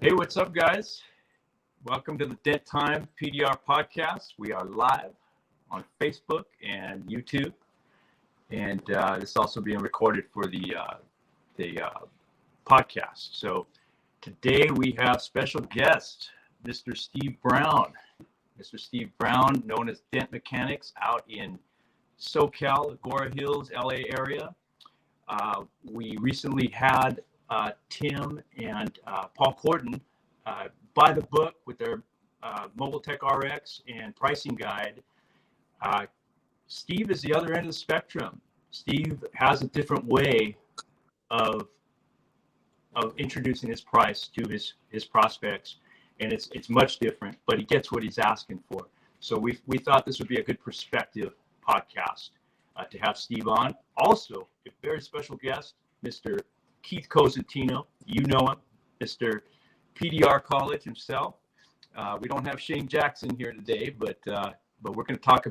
Hey, what's up, guys? Welcome to the Dent Time PDR podcast. We are live on Facebook and YouTube, and it's also being recorded for the podcast. So today we have special guest, Mr. Steve Brown. Mr. Steve Brown, known as Dent Mechanics, out in SoCal, Agora Hills, LA area. We recently had Tim and Paul Corden buy the book with their Mobile Tech RX and pricing guide. Steve is the other end of the spectrum. Steve has a different way of introducing his price to his prospects, and it's much different, but he gets what he's asking for. So we thought this would be a good perspective podcast to have Steve on. Also, a very special guest, Mr. Keith Cosentino. You know him, Mr. PDR College himself. We don't have Shane Jackson here today, but we're going to talk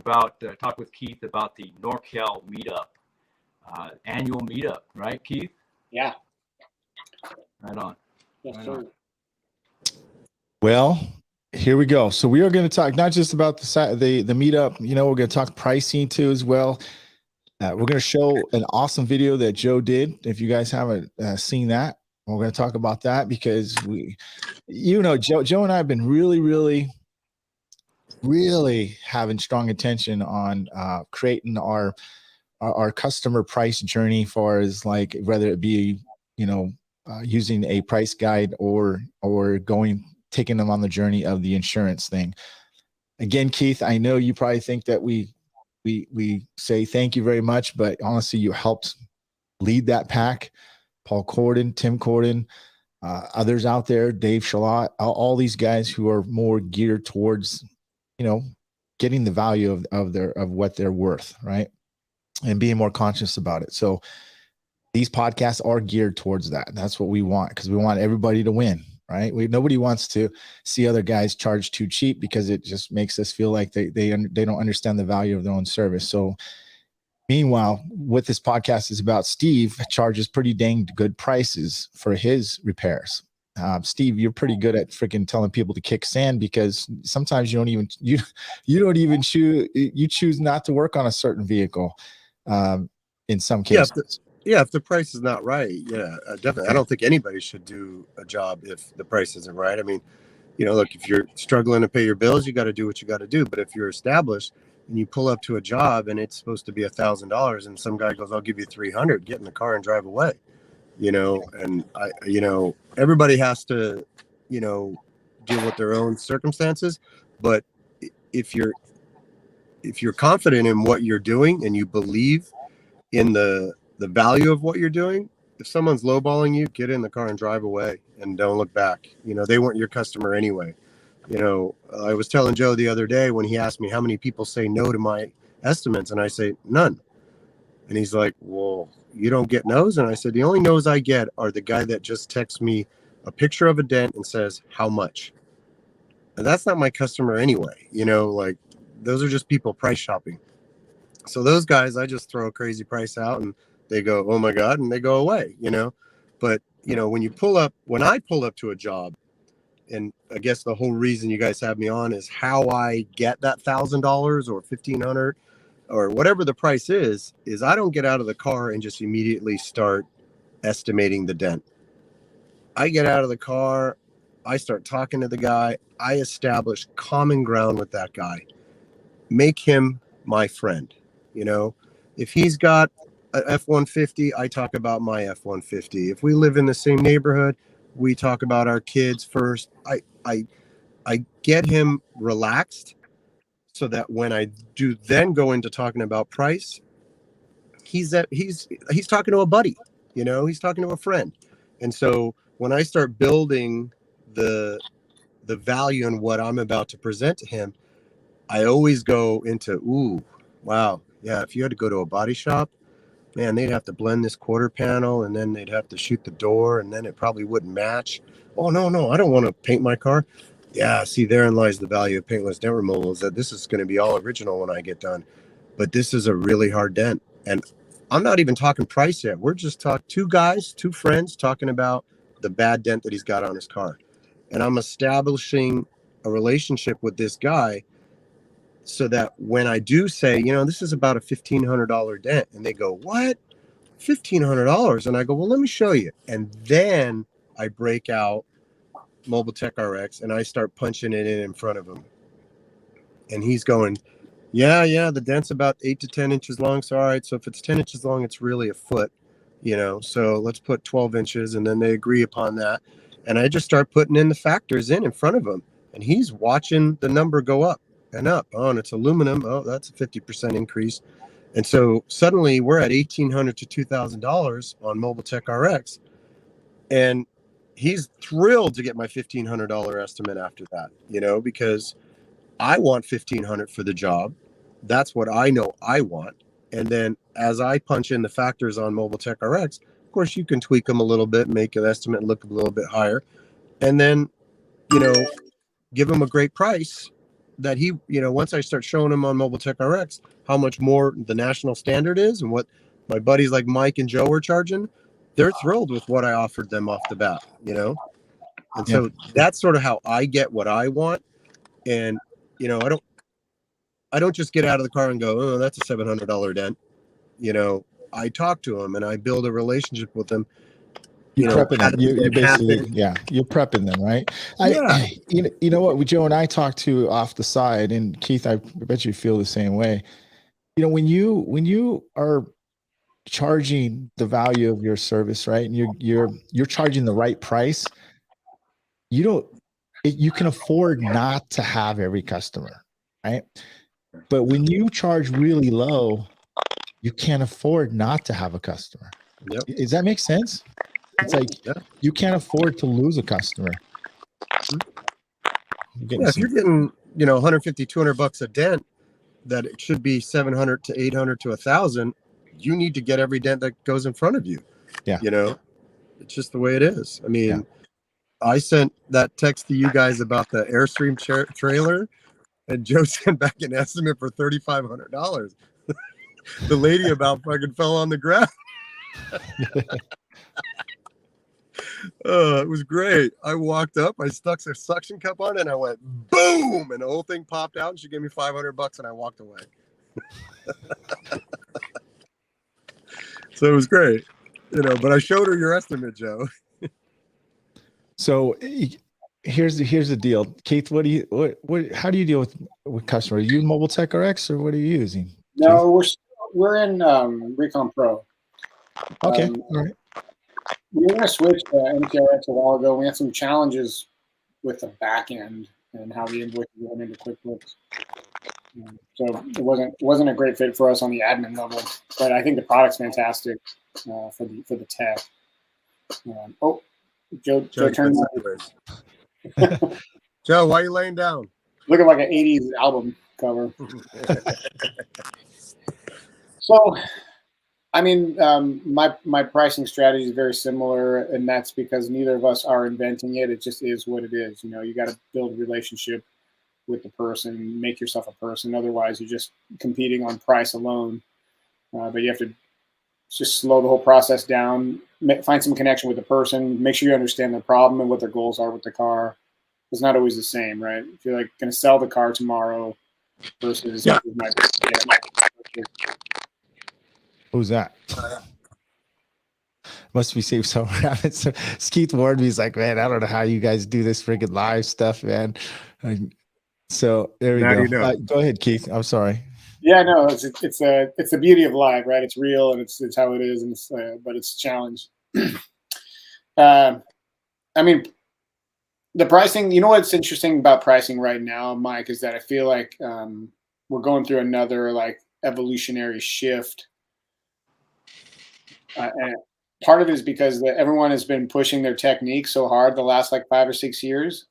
with Keith about the NorCal Meetup, annual meetup, right, Keith? Yeah. Right on. Yes, right sir. on. Well, here we go. So we are going to talk not just about the meetup. We're going to talk pricing too as well. We're going to show an awesome video that Joe did. If you guys haven't seen that, we're going to talk about that because Joe and I have been really having strong attention on creating our customer price journey, far as like whether it be using a price guide or taking them on the journey of the insurance thing. Again, Keith, I know you probably think that we say thank you very much, but honestly, you helped lead that pack. Paul Corden, Tim Corden, others out there, Dave Shalott, all these guys who are more geared towards, getting the value of what they're worth, right? And being more conscious about it. So these podcasts are geared towards that. That's what we want, because we want everybody to win, right? Nobody wants to see other guys charge too cheap, because it just makes us feel like they don't understand the value of their own service. So meanwhile, what this podcast is about, Steve charges pretty dang good prices for his repairs. Steve, you're pretty good at freaking telling people to kick sand, because sometimes you choose not to work on a certain vehicle. In some cases. Yeah, if the price is not right, definitely. I don't think anybody should do a job if the price isn't right. I mean, look, if you're struggling to pay your bills, you got to do what you got to do. But if you're established and you pull up to a job and it's supposed to be $1,000 and some guy goes, "I'll give you $300, get in the car and drive away," and everybody has to, deal with their own circumstances. But if you're confident in what you're doing and you believe in the value of what you're doing, if someone's lowballing you, get in the car and drive away and don't look back. They weren't your customer anyway. I was telling Joe the other day when he asked me how many people say no to my estimates, and I say none. And he's like, "Well, you don't get no's?" And I said, "The only no's I get are the guy that just texts me a picture of a dent and says, 'How much?' And that's not my customer anyway. Like, those are just people price shopping. So those guys, I just throw a crazy price out and they go, 'Oh my God,' and they go away, But, when I pull up to a job, and I guess the whole reason you guys have me on is how I get that $1,000 or $1,500 or whatever the price is I don't get out of the car and just immediately start estimating the dent. I get out of the car, I start talking to the guy, I establish common ground with that guy, make him my friend. If he's got a F-150, I talk about my F-150. If we live in the same neighborhood, we talk about our kids first. I get him relaxed so that when I do then go into talking about price, he's talking to a buddy, he's talking to a friend. And so when I start building the value in what I'm about to present to him, I always go into, ooh, wow. Yeah, if you had to go to a body shop, man, they'd have to blend this quarter panel, and then they'd have to shoot the door, and then it probably wouldn't match. Oh, no, I don't want to paint my car. Yeah, see, therein lies the value of paintless dent removal, is that this is going to be all original when I get done. But this is a really hard dent. And I'm not even talking price yet. We're just two friends talking about the bad dent that he's got on his car. and I'm establishing a relationship with this guy so that when I do say, this is about a $1,500 dent, and they go, what? $1,500? And I go, well, let me show you. And then I break out Mobile Tech RX and I start punching it in front of him. And he's going, yeah, the dent's about 8 to 10 inches long. So, all right, so if it's 10 inches long, it's really a foot, so let's put 12 inches. And then they agree upon that. And I just start putting in the factors in front of him. And he's watching the number go up and up. Oh, and it's aluminum. Oh, that's a 50% increase. And so suddenly we're at $1,800 to $2,000 on Mobile Tech RX. And he's thrilled to get my $1,500 estimate after that, because I want $1,500 for the job. That's what I know I want. And then as I punch in the factors on Mobile Tech RX, of course, you can tweak them a little bit, make an estimate look a little bit higher. And then, give him a great price that he, once I start showing him on Mobile Tech RX how much more the national standard is and what my buddies like Mike and Joe are charging, they're thrilled with what I offered them off the bat, And so that's sort of how I get what I want. And, I don't just get out of the car and go, oh, that's a $700 dent. I talk to them and I build a relationship with them. You're prepping them. You basically, you're prepping them, right? You know what, Joe and I talked to off the side, and Keith, I bet you feel the same way. When you are charging the value of your service, right, and you're charging the right price, you can afford not to have every customer, right? But when you charge really low, you can't afford not to have a customer. Yep. Does that make sense? It's like you can't afford to lose a customer. If you're getting, $150, $200 a dent, that it should be $700 to $800 to $1,000. You need to get every dent that goes in front of you. Yeah. It's just the way it is. I mean, I sent that text to you guys about the Airstream trailer, and Joe sent back an estimate for $3,500. The lady about fucking fell on the ground. It was great. I walked up, I stuck a suction cup on it, and I went boom, and the whole thing popped out, and she gave me $500, and I walked away. So it was great, but I showed her your estimate, Joe. So here's the deal, Keith. How do you deal with customers? Are you Mobile Tech RX, or what are you using? No, we're in Recon Pro. Okay, all right. We were going to switch to MTRX a while ago. We had some challenges with the back end and how the invoices went into QuickBooks. So it wasn't a great fit for us on the admin level, but I think the product's fantastic for the tech. Joe turned Joe, why are you laying down? Looking like an 80s album cover. So, I mean, my pricing strategy is very similar, and that's because neither of us are inventing it. It just is what it is. You got to build a relationship with the person, make yourself a person. Otherwise, you're just competing on price alone. But you have to just slow the whole process down, find some connection with the person, make sure you understand their problem and what their goals are with the car. It's not always the same, right? If you're like going to sell the car tomorrow versus Who's that? Must be safe somewhere. Keith warned me. He's like, man, I don't know how you guys do this freaking live stuff, man. So there we go. Go ahead, Keith. I'm sorry. Yeah, no, it's the beauty of live, right? It's real and it's how it is, and but it's a challenge. I mean, the pricing. You know what's interesting about pricing right now, Mike, is that I feel like we're going through another like evolutionary shift. And part of it is because everyone has been pushing their technique so hard the last like 5 or 6 years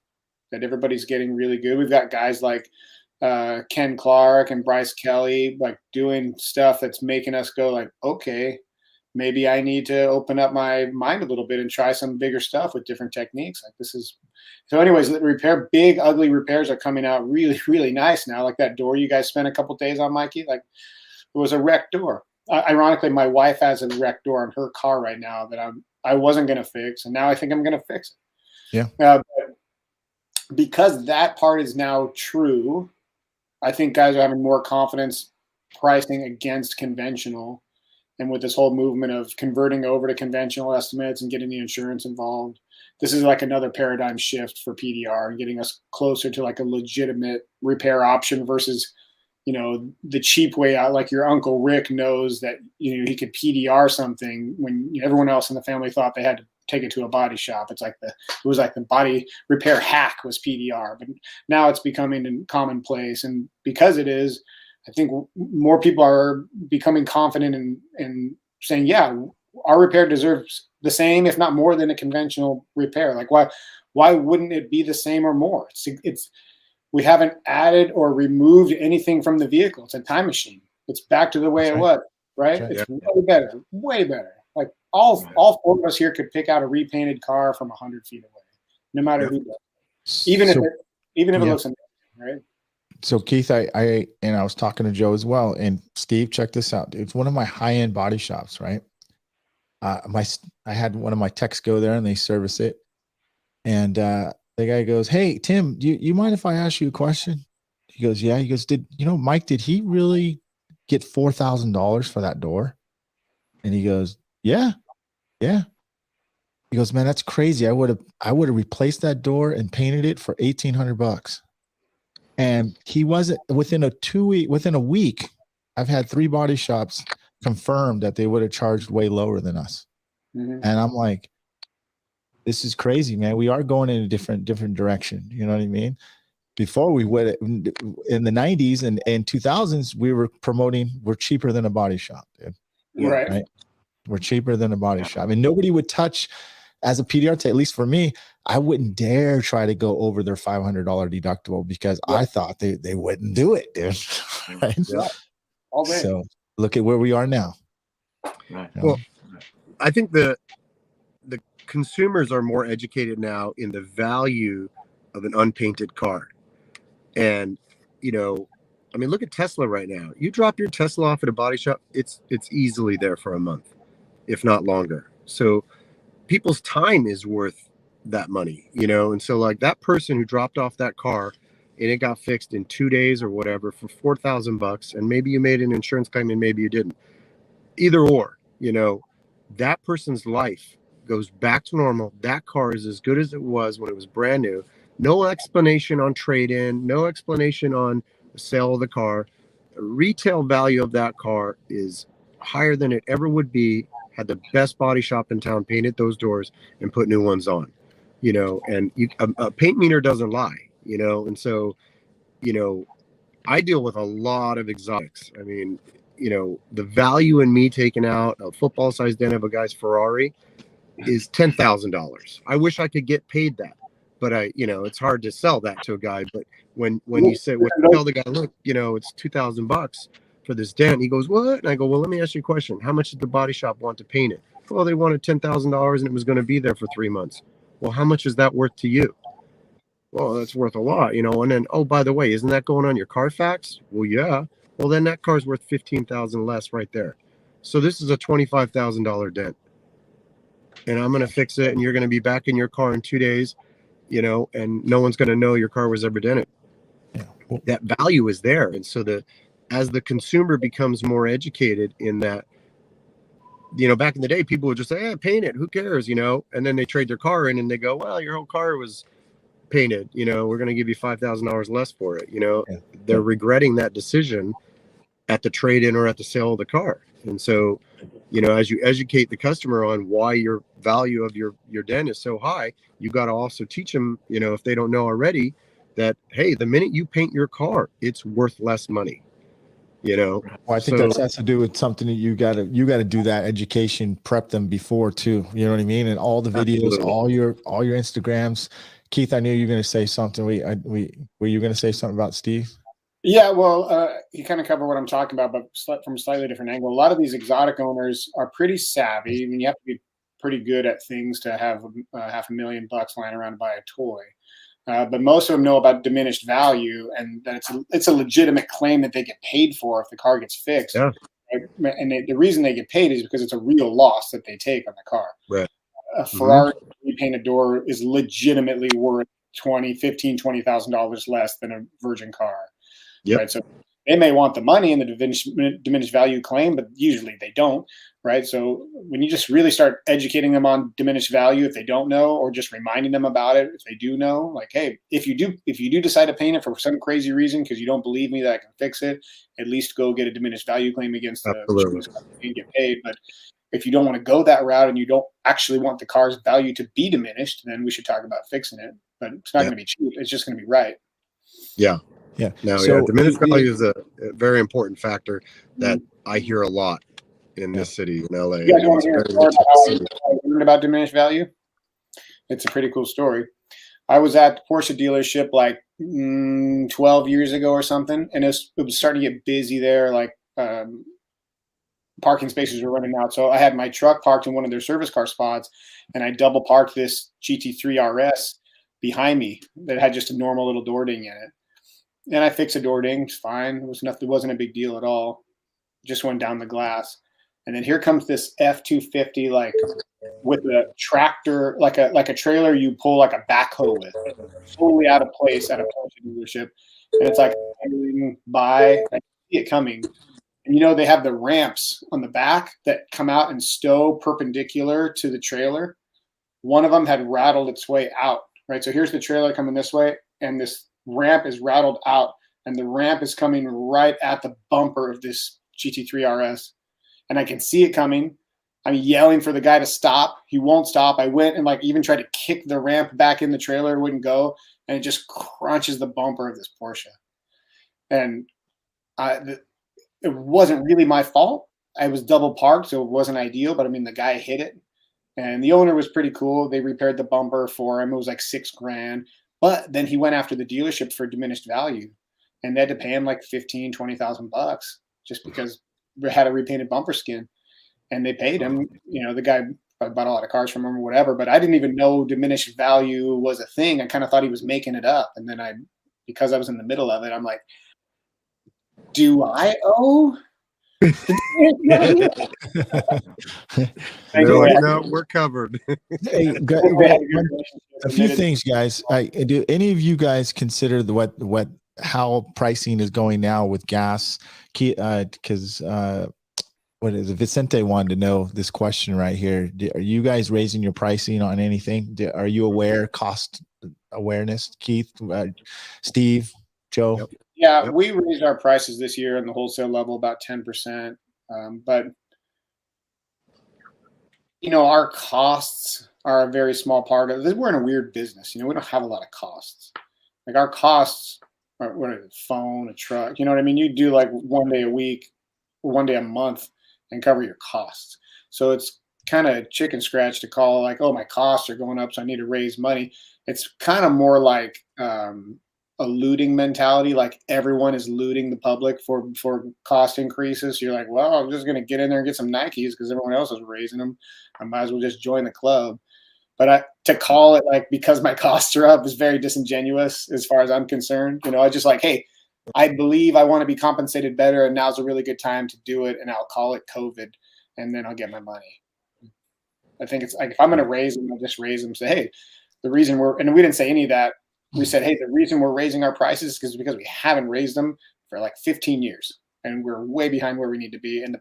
that everybody's getting really good. We've got guys like Ken Clark and Bryce Kelly like doing stuff that's making us go like, okay, maybe I need to open up my mind a little bit and try some bigger stuff with different techniques. Like this is so. Anyways, big ugly repairs are coming out really, really nice now. Like that door you guys spent a couple days on, Mikey. Like it was a wrecked door. Ironically, my wife has a wrecked door in her car right now that I wasn't going to fix, and now I think I'm going to fix it. Yeah. because that part is now true, I think guys are having more confidence pricing against conventional. And with this whole movement of converting over to conventional estimates and getting the insurance involved, this is like another paradigm shift for PDR and getting us closer to like a legitimate repair option versus, you know, the cheap way out. Like your Uncle Rick knows that, you know, he could PDR something when everyone else in the family thought they had to take it to a body shop. It was like the body repair hack was PDR, but now it's becoming commonplace. And because it is, I think more people are becoming confident in saying, yeah, our repair deserves the same, if not more than a conventional repair. Like why wouldn't it be the same or more? We haven't added or removed anything from the vehicle. It's a time machine. It's back to the way it was, right? That's It's way better, way better. Like all four of us here could pick out a repainted car from 100 feet away, no matter who does. Even if it looks amazing, right? So Keith, I was talking to Joe as well, and Steve, check this out. It's one of my high-end body shops, right? I had one of my techs go there and they service it. And the guy goes, "Hey, Tim, you mind if I ask you a question?" He goes, "Yeah." He goes, Mike, did he really get $4,000 for that door?" And he goes, Yeah. He goes, "Man, that's crazy. I would have replaced that door and painted it for $1,800. And he wasn't within a week. I've had 3 body shops confirm that they would have charged way lower than us. Mm-hmm. And I'm like, this is crazy, man. We are going in a different direction. You know what I mean? Before we would, in the 90s and 2000s, we were promoting, we're cheaper than a body shop, dude. Right. We're cheaper than a body shop. And nobody would touch, as a PDR tech, at least for me, I wouldn't dare try to go over their $500 deductible because I thought they wouldn't do it, dude. Right? Yeah. All day. So look at where we are now. Right. Well, I think the consumers are more educated now in the value of an unpainted car. And, you know, I mean, look at Tesla right now. You drop your Tesla off at a body shop, it's easily there for a month, if not longer. So people's time is worth that money, you know? And so like that person who dropped off that car and it got fixed in 2 days or whatever for $4,000, and maybe you made an insurance claim and maybe you didn't. Either or, you know, that person's life goes back to normal. That car is as good as it was when it was brand new. No explanation on trade-in, no explanation on the sale of the car. The retail value of that car is higher than it ever would be had the best body shop in town painted those doors and put new ones on, you know. And a paint meter doesn't lie, you know. And so, you know, I deal with a lot of exotics. I mean, you know, the value in me taking out a football-sized dent of a guy's Ferrari is $10,000. I wish I could get paid that, but you know, it's hard to sell that to a guy. But when you tell the guy, look, you know, it's $2,000 for this dent, he goes, what? And I go, well, let me ask you a question. How much did the body shop want to paint it? Well, they wanted $10,000 and it was going to be there for 3 months. Well, how much is that worth to you? Well, that's worth a lot, you know. And then, oh, by the way, isn't that going on your Carfax? Well, yeah. Well, then that car's worth $15,000 less right there. So this is a $25,000 dent. And I'm going to fix it, and you're going to be back in your car in 2 days, you know, and no one's going to know your car was ever dented. Yeah. Well, that value is there. And so as the consumer becomes more educated in that, you know, back in the day, people would just say, paint it, who cares, you know, and then they trade their car in and they go, well, your whole car was painted, you know, we're going to give you $5,000 less for it, you know. They're regretting that decision at the trade-in or at the sale of the car. And so, you know, as you educate the customer on why your value of your dent is so high, you got to also teach them, you know, if they don't know already, that, hey, the minute you paint your car, it's worth less money, you know. Well, I think that has to do with something that you got to do that education, prep them before too. You know what I mean? And all the videos, Absolutely. all your Instagrams. Keith, I knew you were going to say something. Were you going to say something about Steve? Yeah, well, you kind of cover what I'm talking about, but from a slightly different angle. A lot of these exotic owners are pretty savvy. I mean, you have to be pretty good at things to have $500,000 lying around to buy a toy. But most of them know about diminished value, and that it's a legitimate claim that they get paid for if the car gets fixed. Yeah. And the reason they get paid is because it's a real loss that they take on the car. Right. A Ferrari repainted door is legitimately worth $20,000 less than a virgin car. Yep. Right. So they may want the money in the diminished value claim, but usually they don't. Right. So when you just really start educating them on diminished value, if they don't know, or just reminding them about it, if they do know, like, hey, if you do decide to paint it for some crazy reason because you don't believe me that I can fix it, at least go get a diminished value claim against the insurance company and get paid. But if you don't want to go that route and you don't actually want the car's value to be diminished, then we should talk about fixing it. But it's not going to be cheap. It's just going to be right. Yeah. Yeah. No, so diminished value is a very important factor that I hear a lot in this city, in LA. You guys want to hear a story about how I learned about diminished value? It's a pretty cool story. I was at the Porsche dealership like 12 years ago or something, and it was starting to get busy there. Like parking spaces were running out. So I had my truck parked in one of their service car spots, and I double parked this GT3 RS behind me that had just a normal little door ding in it. And I fixed a door ding. It's fine. It was nothing. It wasn't a big deal at all. Just went down the glass. And then here comes this F-250, like with a tractor, like a trailer you pull like a backhoe with, totally out of place at a Porsche dealership. And it's like by, I see it coming. And you know, they have the ramps on the back that come out and stow perpendicular to the trailer. One of them had rattled its way out, right? So here's the trailer coming this way, and this ramp is rattled out, and the ramp is coming right at the bumper of this GT3 RS. And I can see it coming. I'm yelling for the guy to stop. He won't stop. I went and like even tried to kick the ramp back in the trailer. It wouldn't go. And it just crunches the bumper of this Porsche. And it wasn't really my fault. I was double parked, so it wasn't ideal. But I mean, the guy hit it. And the owner was pretty cool. They repaired the bumper for him. It was like $6,000. But then he went after the dealership for diminished value. And they had to pay him like $15,000, $20,000 just because we had a repainted bumper skin. And they paid him. You know, the guy bought a lot of cars from him or whatever. But I didn't even know diminished value was a thing. I kind of thought he was making it up. And then because I was in the middle of it, I'm like, do I owe? No, we're covered. Hey, a few things, guys. Do any of you guys consider how pricing is going now with gas? Because what is it? Vicente wanted to know this question right here. Are you guys raising your pricing on anything? Are you aware? Cost awareness, Keith, Steve, Joe? Yep. Yeah, we raised our prices this year on the wholesale level about 10%. But, you know, our costs are a very small part of this. We're in a weird business. You know, we don't have a lot of costs. Like our costs are, what are it, phone, a truck, you know what I mean? You do like one day a week, one day a month and cover your costs. So it's kind of chicken scratch to call like, oh, my costs are going up, so I need to raise money. It's kind of more like, a looting mentality, like everyone is looting the public for cost increases. So you're like, well, I'm just going to get in there and get some Nikes because everyone else is raising them. I might as well just join the club. But to call it like because my costs are up is very disingenuous as far as I'm concerned. You know, I just like, hey, I believe I want to be compensated better, and now's a really good time to do it, and I'll call it COVID, and then I'll get my money. I think it's like if I'm going to raise them, I'll just raise them. Say, hey, the reason and we didn't say any of that. We said, hey, the reason we're raising our prices is because we haven't raised them for like 15 years, and we're way behind where we need to be. And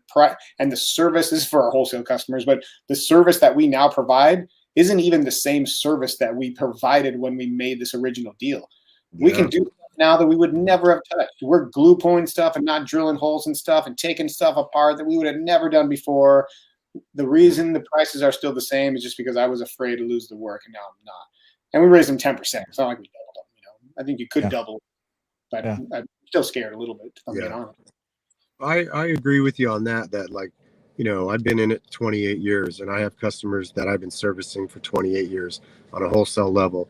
the service is for our wholesale customers, but the service that we now provide isn't even the same service that we provided when we made this original deal. Yeah. We can do stuff now that we would never have touched. We're glue pulling stuff and not drilling holes and stuff and taking stuff apart that we would have never done before. The reason the prices are still the same is just because I was afraid to lose the work, and now I'm not. And we raised them 10%. It's not like we doubled them, you know. I think you could double, but I'm still scared a little bit, if I'm being honest. I agree with you on that. That, like, you know, I've been in it 28 years, and I have customers that I've been servicing for 28 years on a wholesale level.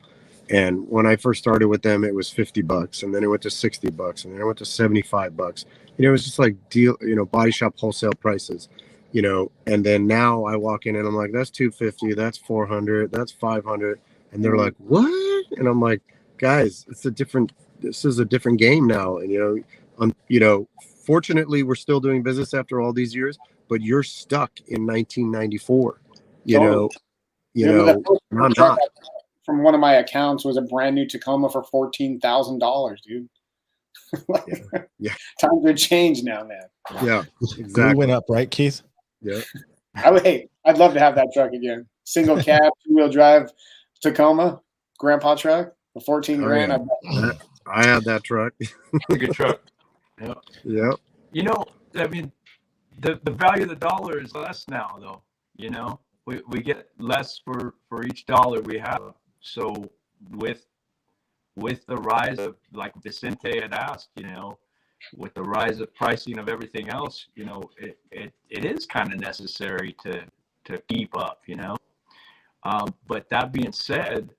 And when I first started with them, it was $50, and then it went to $60, and then it went to $75. You know, it was just like body shop wholesale prices, you know. And then now I walk in and I'm like, that's $250, that's $400, that's $500. And they're like, what? And I'm like, guys, this is a different game now. And, fortunately, we're still doing business after all these years, but you're stuck in 1994, I'm not. from one of my accounts was a brand new Tacoma for $14,000, dude. Yeah. Times would change now, man. Yeah, Glue exactly. went up, right, Keith? Yeah. I'd love to have that truck again. Single cab, 2-wheel drive Tacoma, grandpa truck for 14 grand. Yeah. I had that truck. A good truck. Yeah. Yeah. You know, I mean, the value of the dollar is less now, though. You know, we get less for each dollar we have. So with the rise of, like Vicente had asked, you know, with the rise of pricing of everything else, you know, it is kind of necessary to keep up, you know. But that being said,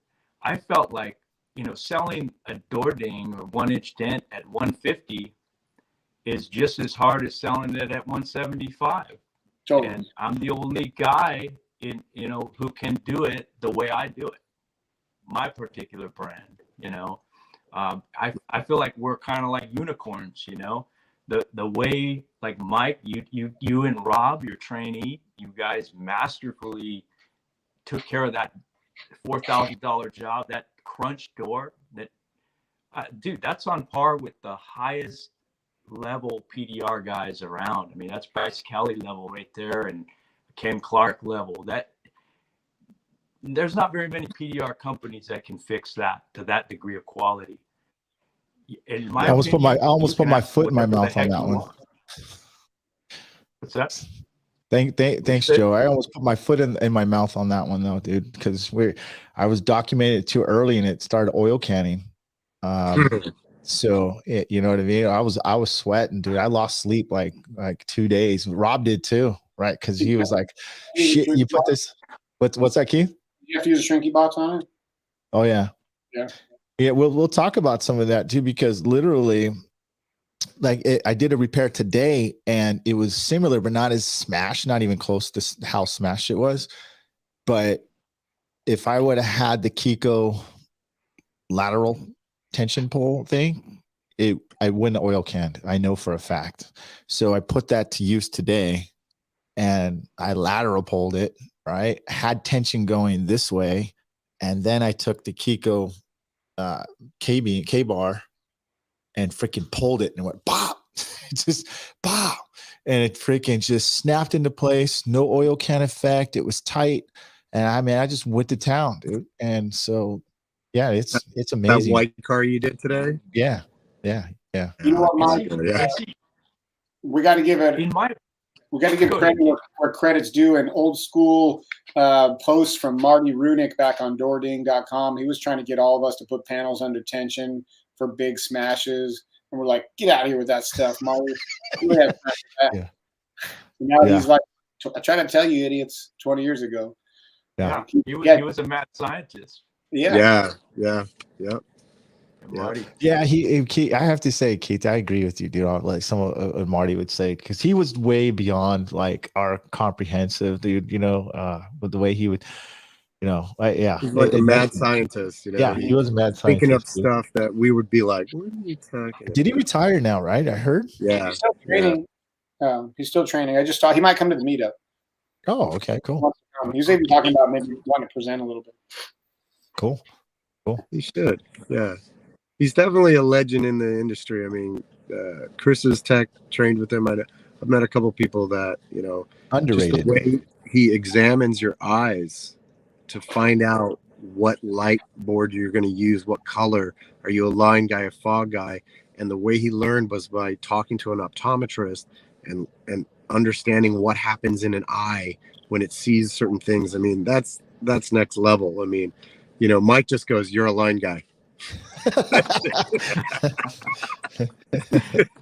I felt like, you know, selling a door ding or 1-inch dent at 150 is just as hard as selling it at 175. Totally. And I'm the only guy in, you know, who can do it the way I do it, my particular brand, you know. I feel like we're kind of like unicorns, you know. The way, like Mike, you and Rob, your trainee, you guys masterfully took care of that $4,000 job, that crunch door. That, dude, that's on par with the highest level PDR guys around. I mean, that's Bryce Kelly level right there, and Ken Clark level. That there's not very many PDR companies that can fix that to that degree of quality. In my I almost put my foot in my mouth on that one. What's that? Thanks, Joe. I almost put my foot in my mouth on that one though, dude, because I was documented too early and it started oil canning. So you know what I mean? I was sweating, dude. I lost sleep like 2 days. Rob did too, right? Because he was like, "Shit, you put this." What's that, Keith? You have to use a shrinky box on it. Oh yeah. Yeah. We'll talk about some of that too, because literally, like I did a repair today and it was similar, but not as smashed, not even close to how smashed it was. But if I would have had the Kiko lateral tension pull thing, I wouldn't oil canned. I know for a fact. So I put that to use today and I lateral pulled it, right? Had tension going this way. And then I took the Kiko K-bar and freaking pulled it and it went pop. Just pop. And it freaking just snapped into place. No oil can effect. It was tight. And I mean, I just went to town, dude. And so yeah, it's amazing. That white car you did today? Yeah. You know what, Mike? We got to give it. We got to give credit where credit's due. An old school post from Marty Runick back on doording.com. He was trying to get all of us to put panels under tension for big smashes, and we're like, "Get out of here with that stuff, Marty." Yeah. Now he's like, "I tried to tell you, idiots, 20 years ago." Yeah, he was a mad scientist. Yeah. Marty. Yeah, he I have to say, Keith, I agree with you, dude. Like some of Marty would say, because he was way beyond like our comprehensive, dude. You know, with the way he would, you know, he's like a mad scientist. You know, yeah, he was a mad scientist. Thinking up stuff that we would be like, "What are you talking about?" Did he retire now? Right, I heard. Yeah, he's still training. He's still training. I just thought he might come to the meetup. Oh, okay, cool. He was even talking about maybe wanting to present a little bit. Cool. He should. Yeah. He's definitely a legend in the industry. I mean, Chris's tech trained with him. I've met a couple people that, you know, underrated. Just the way he examines your eyes to find out what light board you're going to use, what color. Are you a line guy, a fog guy? And the way he learned was by talking to an optometrist and understanding what happens in an eye when it sees certain things. I mean, that's next level. I mean, you know, Mike just goes, "You're a line guy."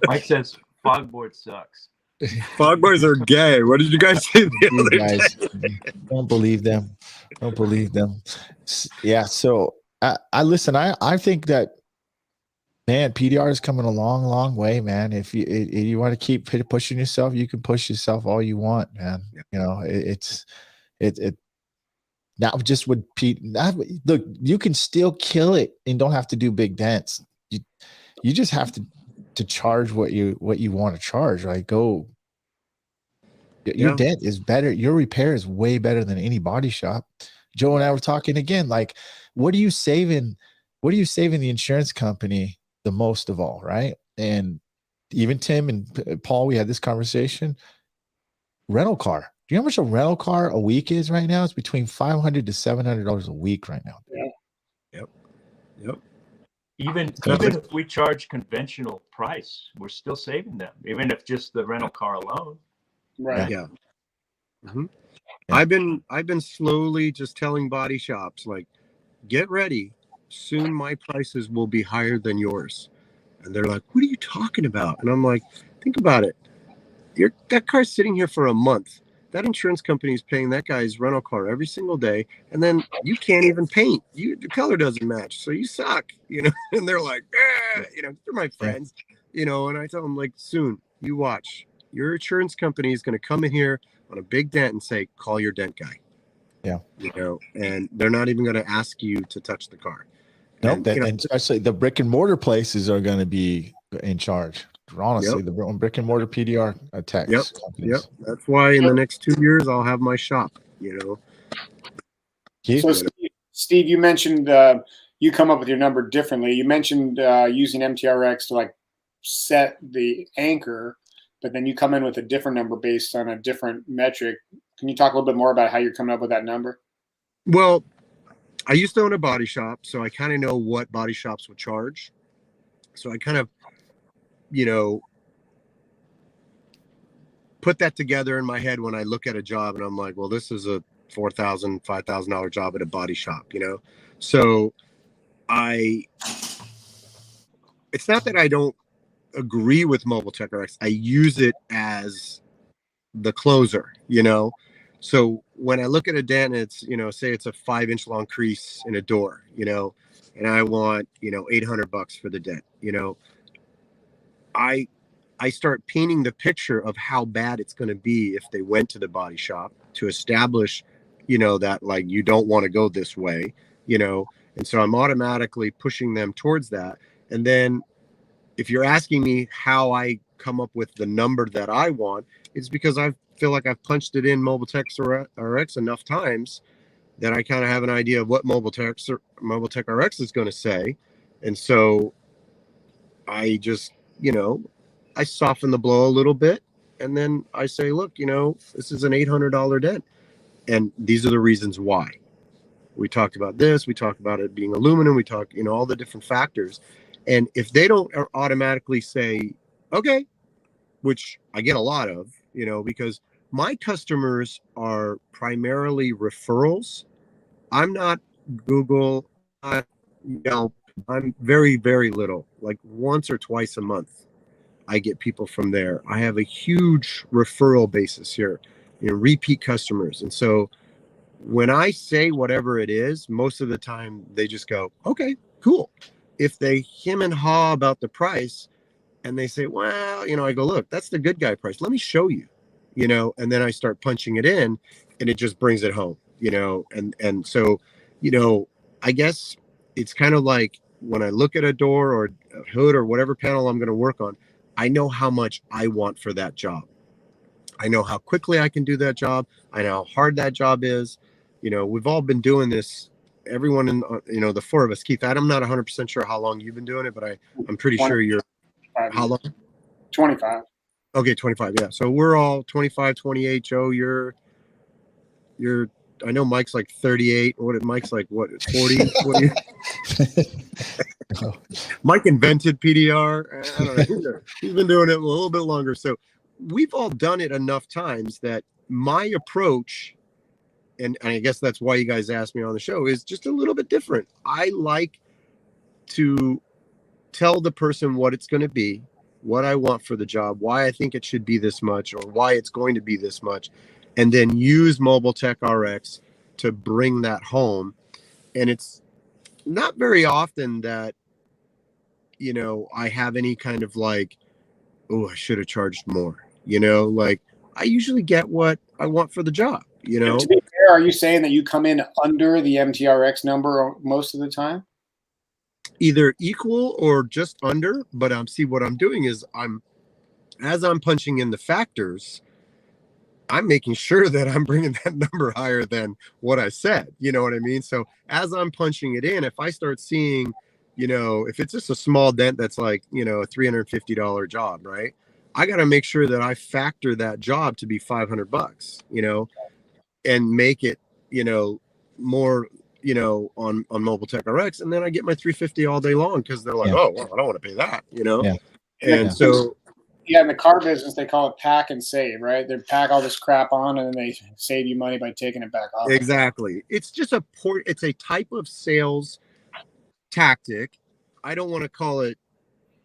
Mike says fogboard sucks. Fogboards are gay. What did you guys say the other day? Don't believe them. Don't believe them. Yeah. So I listen. I think that, man, PDR is coming a long, long way, man. If you want to keep pushing yourself, you can push yourself all you want, man. You know, it not just with Pete. Look, you can still kill it and don't have to do big dents. You just have to charge what you want to charge, right? Go. Your dent is better. Your repair is way better than any body shop. Joe and I were talking again, like what are you saving? What are you saving the insurance company the most of all, right? And even Tim and Paul, we had this conversation. Rental car. Do you know how much a rental car a week is right now? It's between $500 to $700 a week right now. Yeah. Yep. Even if we charge conventional price, we're still saving them, even if just the rental car alone. Right. Yeah. Mm-hmm. Yeah. I've been slowly just telling body shops, like, get ready. Soon my prices will be higher than yours. And they're like, what are you talking about? And I'm like, think about it. That car's sitting here for a month. That insurance company is paying that guy's rental car every single day, and then you can't even paint. The color doesn't match, so you suck, you know. And they're like, you know, they're my friends, you know. And I tell them, like, soon, you watch. Your insurance company is going to come in here on a big dent and say, call your dent guy. Yeah, you know, and they're not even going to ask you to touch the car. Nope, And, you know, and especially the brick and mortar places are going to be in charge. Honestly, Yep. the brick and mortar PDR attacks. Yep. That's why in the next 2 years I'll have my shop. You know. Keith? So Steve, you mentioned you come up with your number differently. You mentioned using MTRX to like set the anchor, but then you come in with a different number based on a different metric. Can you talk a little bit more about how you're coming up with that number? Well, I used to own a body shop, so I kind of know what body shops would charge. So I kind of, you know, put that together in my head when I look at a job and I'm like, well, this is a $4,000, $5,000 job at a body shop, you know? So it's not that I don't agree with Mobile Tech RX. I use it as the closer, you know? So when I look at a dent, it's, you know, say it's a 5-inch long crease in a door, you know, and I want, you know, $800 for the dent, you know, I start painting the picture of how bad it's going to be if they went to the body shop to establish, you know, that like, you don't want to go this way, you know? And so I'm automatically pushing them towards that. And then if you're asking me how I come up with the number that I want, it's because I feel like I've punched it in Mobile Tech RX enough times that I kind of have an idea of what Mobile Tech RX is going to say. And so I just, you know, I soften the blow a little bit. And then I say, look, you know, this is an $800 dent. And these are the reasons why. We talked about this. We talked about it being aluminum. We talked, you know, all the different factors. And if they don't automatically say, okay, which I get a lot of, you know, because my customers are primarily referrals. I'm not Google, not Yelp. I'm very, very little, like once or twice a month. I get people from there. I have a huge referral basis here, you know, repeat customers. And so when I say whatever it is, most of the time they just go, okay, cool. If they hem and haw about the price and they say, well, you know, I go, look, that's the good guy price. Let me show you, you know, and then I start punching it in and it just brings it home, you know, and so, you know, I guess it's kind of like when I look at a door or a hood or whatever panel I'm going to work on, I know how much I want for that job. I know how quickly I can do that job. I know how hard that job is. You know, we've all been doing this. Everyone in, you know, the four of us, Keith, I'm not 100% sure how long you've been doing it, but I'm pretty sure you're, how long? 25. Okay, 25. Yeah. So we're all 25, 28. Joe, you're, I know Mike's like 38. Mike's like, what, 40? What Mike invented PDR. I don't know. He's been doing it a little bit longer. So we've all done it enough times that my approach, and I guess that's why you guys asked me on the show, is just a little bit different. I like to tell the person what it's going to be, what I want for the job, why I think it should be this much, or why it's going to be this much, and then use Mobile Tech RX to bring that home. And it's not very often that, you know, I have any kind of like, oh, I should have charged more, you know, like I usually get what I want for the job, you know. To be fair, are you saying that you come in under the MTRX number most of the time? Either equal or just under, but see what I'm doing is as I'm punching in the factors, I'm making sure that I'm bringing that number higher than what I said. You know what I mean? So as I'm punching it in, if I start seeing, if it's just a small dent that's like, a $350 job, right? I got to make sure that I factor that job to be $500, and make it, more, on Mobile Tech RX. And then I get my 350 all day long because they're like, oh, well, I don't want to pay that, Yeah. And so, yeah, in the car business, they call it pack and save, right? They pack all this crap on and then they save you money by taking it back off. exactly. It's just it's a type of sales tactic. I don't want to call it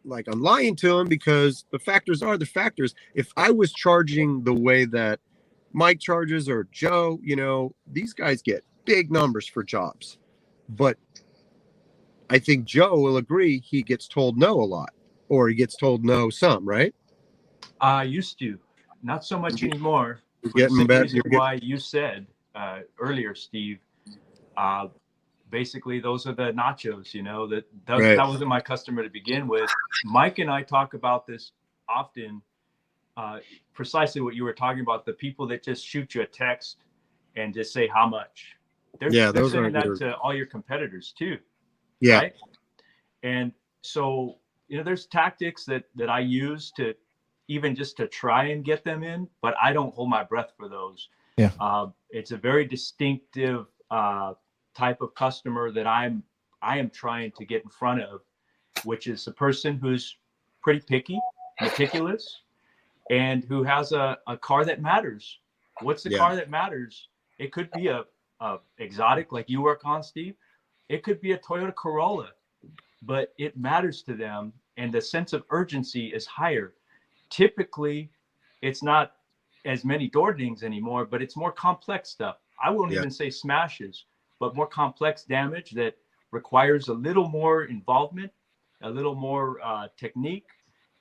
like I'm lying to them because the factors are the factors. If I was charging the way that Mike charges or Joe, these guys get big numbers for jobs. But I think Joe will agree he gets told no a lot, or he gets told no some, right? I used to, not so much anymore. For the Getting same better. reason why you said earlier, Steve. Basically, those are the nachos. Right. That wasn't my customer to begin with. Mike and I talk about this often. Precisely what you were talking about. The people that just shoot you a text and just say how much. They're sending that to all your competitors too. Yeah. Right? And so there's tactics that I use to even just to try and get them in, but I don't hold my breath for those. Yeah. It's a very distinctive type of customer that I am trying to get in front of, which is a person who's pretty picky, meticulous, and who has a car that matters. What's the car that matters? It could be a exotic like you work on, Steve. It could be a Toyota Corolla, but it matters to them, and the sense of urgency is higher. Typically, it's not as many door dings anymore, but it's more complex stuff. I won't even say smashes, but more complex damage that requires a little more involvement, a little more technique,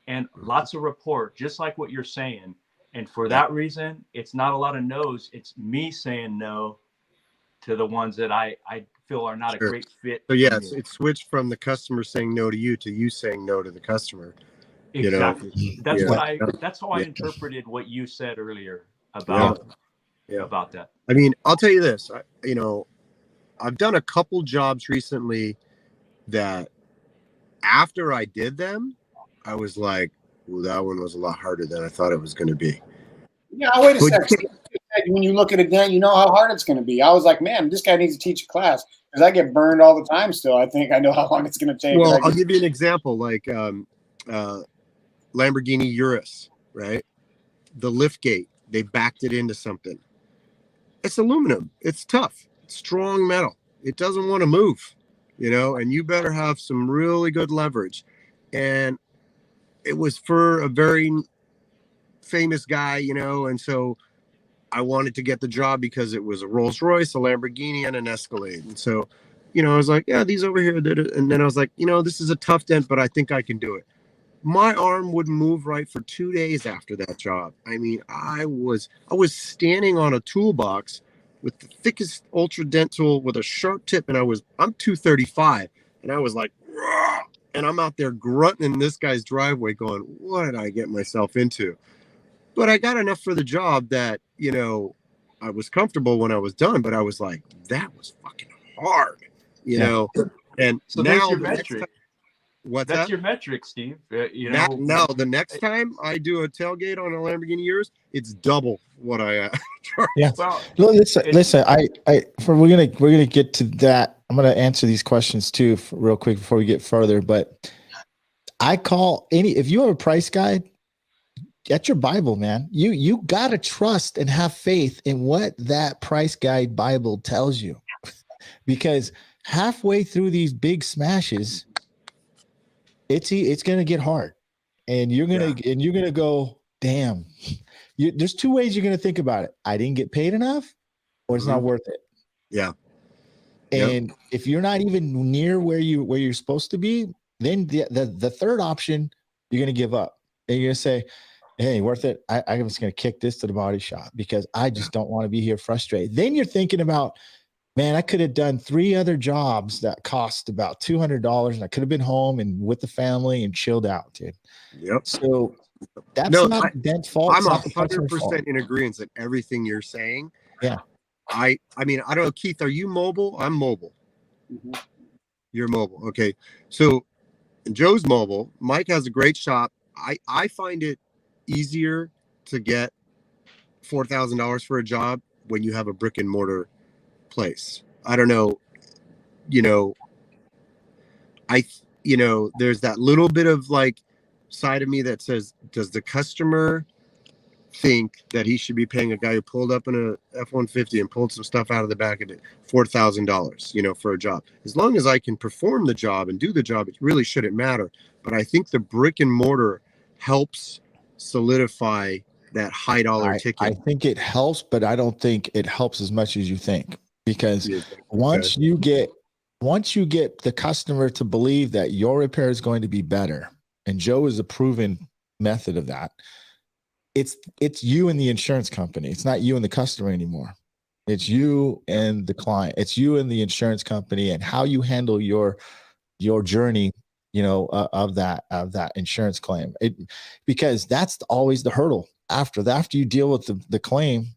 and lots of rapport, just like what you're saying. And for that reason, it's not a lot of no's. It's me saying no to the ones that I feel are not a great fit. So yes, it switched from the customer saying no to you saying no to the customer. Exactly. That's how I interpreted what you said earlier about that. I mean, I'll tell you this, I've done a couple jobs recently that after I did them, I was like, well, that one was a lot harder than I thought it was going to be. Yeah, wait a second. When you look at a dent, you know how hard it's going to be. I was like, man, this guy needs to teach a class because I get burned all the time still. I think I know how long it's going to take. Well, I'll give you an example, like Lamborghini Urus, right? The lift gate, they backed it into something. It's aluminum. It's tough. It's strong metal. It doesn't want to move, and you better have some really good leverage. And it was for a very famous guy, and so I wanted to get the job because it was a Rolls Royce, a Lamborghini, and an Escalade. And so, I was like, yeah, these over here did it. And then I was like, this is a tough dent, but I think I can do it. My arm wouldn't move right for 2 days after that job. I mean, I was standing on a toolbox with the thickest ultra dent tool with a sharp tip, and I'm 235, and I was like, "Rah!" And I'm out there grunting in this guy's driveway going, what did I get myself into? But I got enough for the job that, I was comfortable when I was done, but I was like, that was fucking hard, And so now your metric. That's your metric, Steve. No, the next time I do a tailgate on a Lamborghini Urus, it's double what I charge. Yeah. Well, listen. We're gonna get to that. I'm gonna answer these questions too real quick before we get further. But I call if you have a price guide, get your Bible, man. You gotta trust and have faith in what that price guide Bible tells you, because halfway through these big smashes, it's gonna get hard, and you're gonna go, damn. There's two ways you're gonna think about it. I didn't get paid enough, or it's not worth it. Yeah. And if you're not even near where you're supposed to be, then the third option, you're gonna give up, and you're gonna say, hey, worth it. I'm just gonna kick this to the body shop because I just don't want to be here frustrated. Then you're thinking about, man, I could have done 3 other jobs that cost about $200, and I could have been home and with the family and chilled out, dude. Yep. So That's No, not Dent's fault. I'm It's not the customer's fault. 100% in agreement with everything you're saying. Yeah. I mean, I don't know, Keith, are you mobile? I'm mobile. Mhm. You're mobile. Okay. So Joe's mobile. Mike has a great shop. I find it easier to get $4,000 for a job when you have a brick and mortar place. I don't know, you know, there's that little bit of like side of me that says, does the customer think that he should be paying a guy who pulled up in a F-150 and pulled some stuff out of the back of it $4,000, for a job? As long as I can perform the job and do the job, it really shouldn't matter. But I think the brick and mortar helps solidify that high dollar ticket. I think it helps, but I don't think it helps as much as you think, because Yeah, once you get the customer to believe that your repair is going to be better, and Joe is a proven method of that, it's you and the insurance company. It's not you and the customer anymore. It's you and the client. It's you and the insurance company, and how you handle your journey, of that insurance claim. Because that's always the hurdle. After you deal with the claim,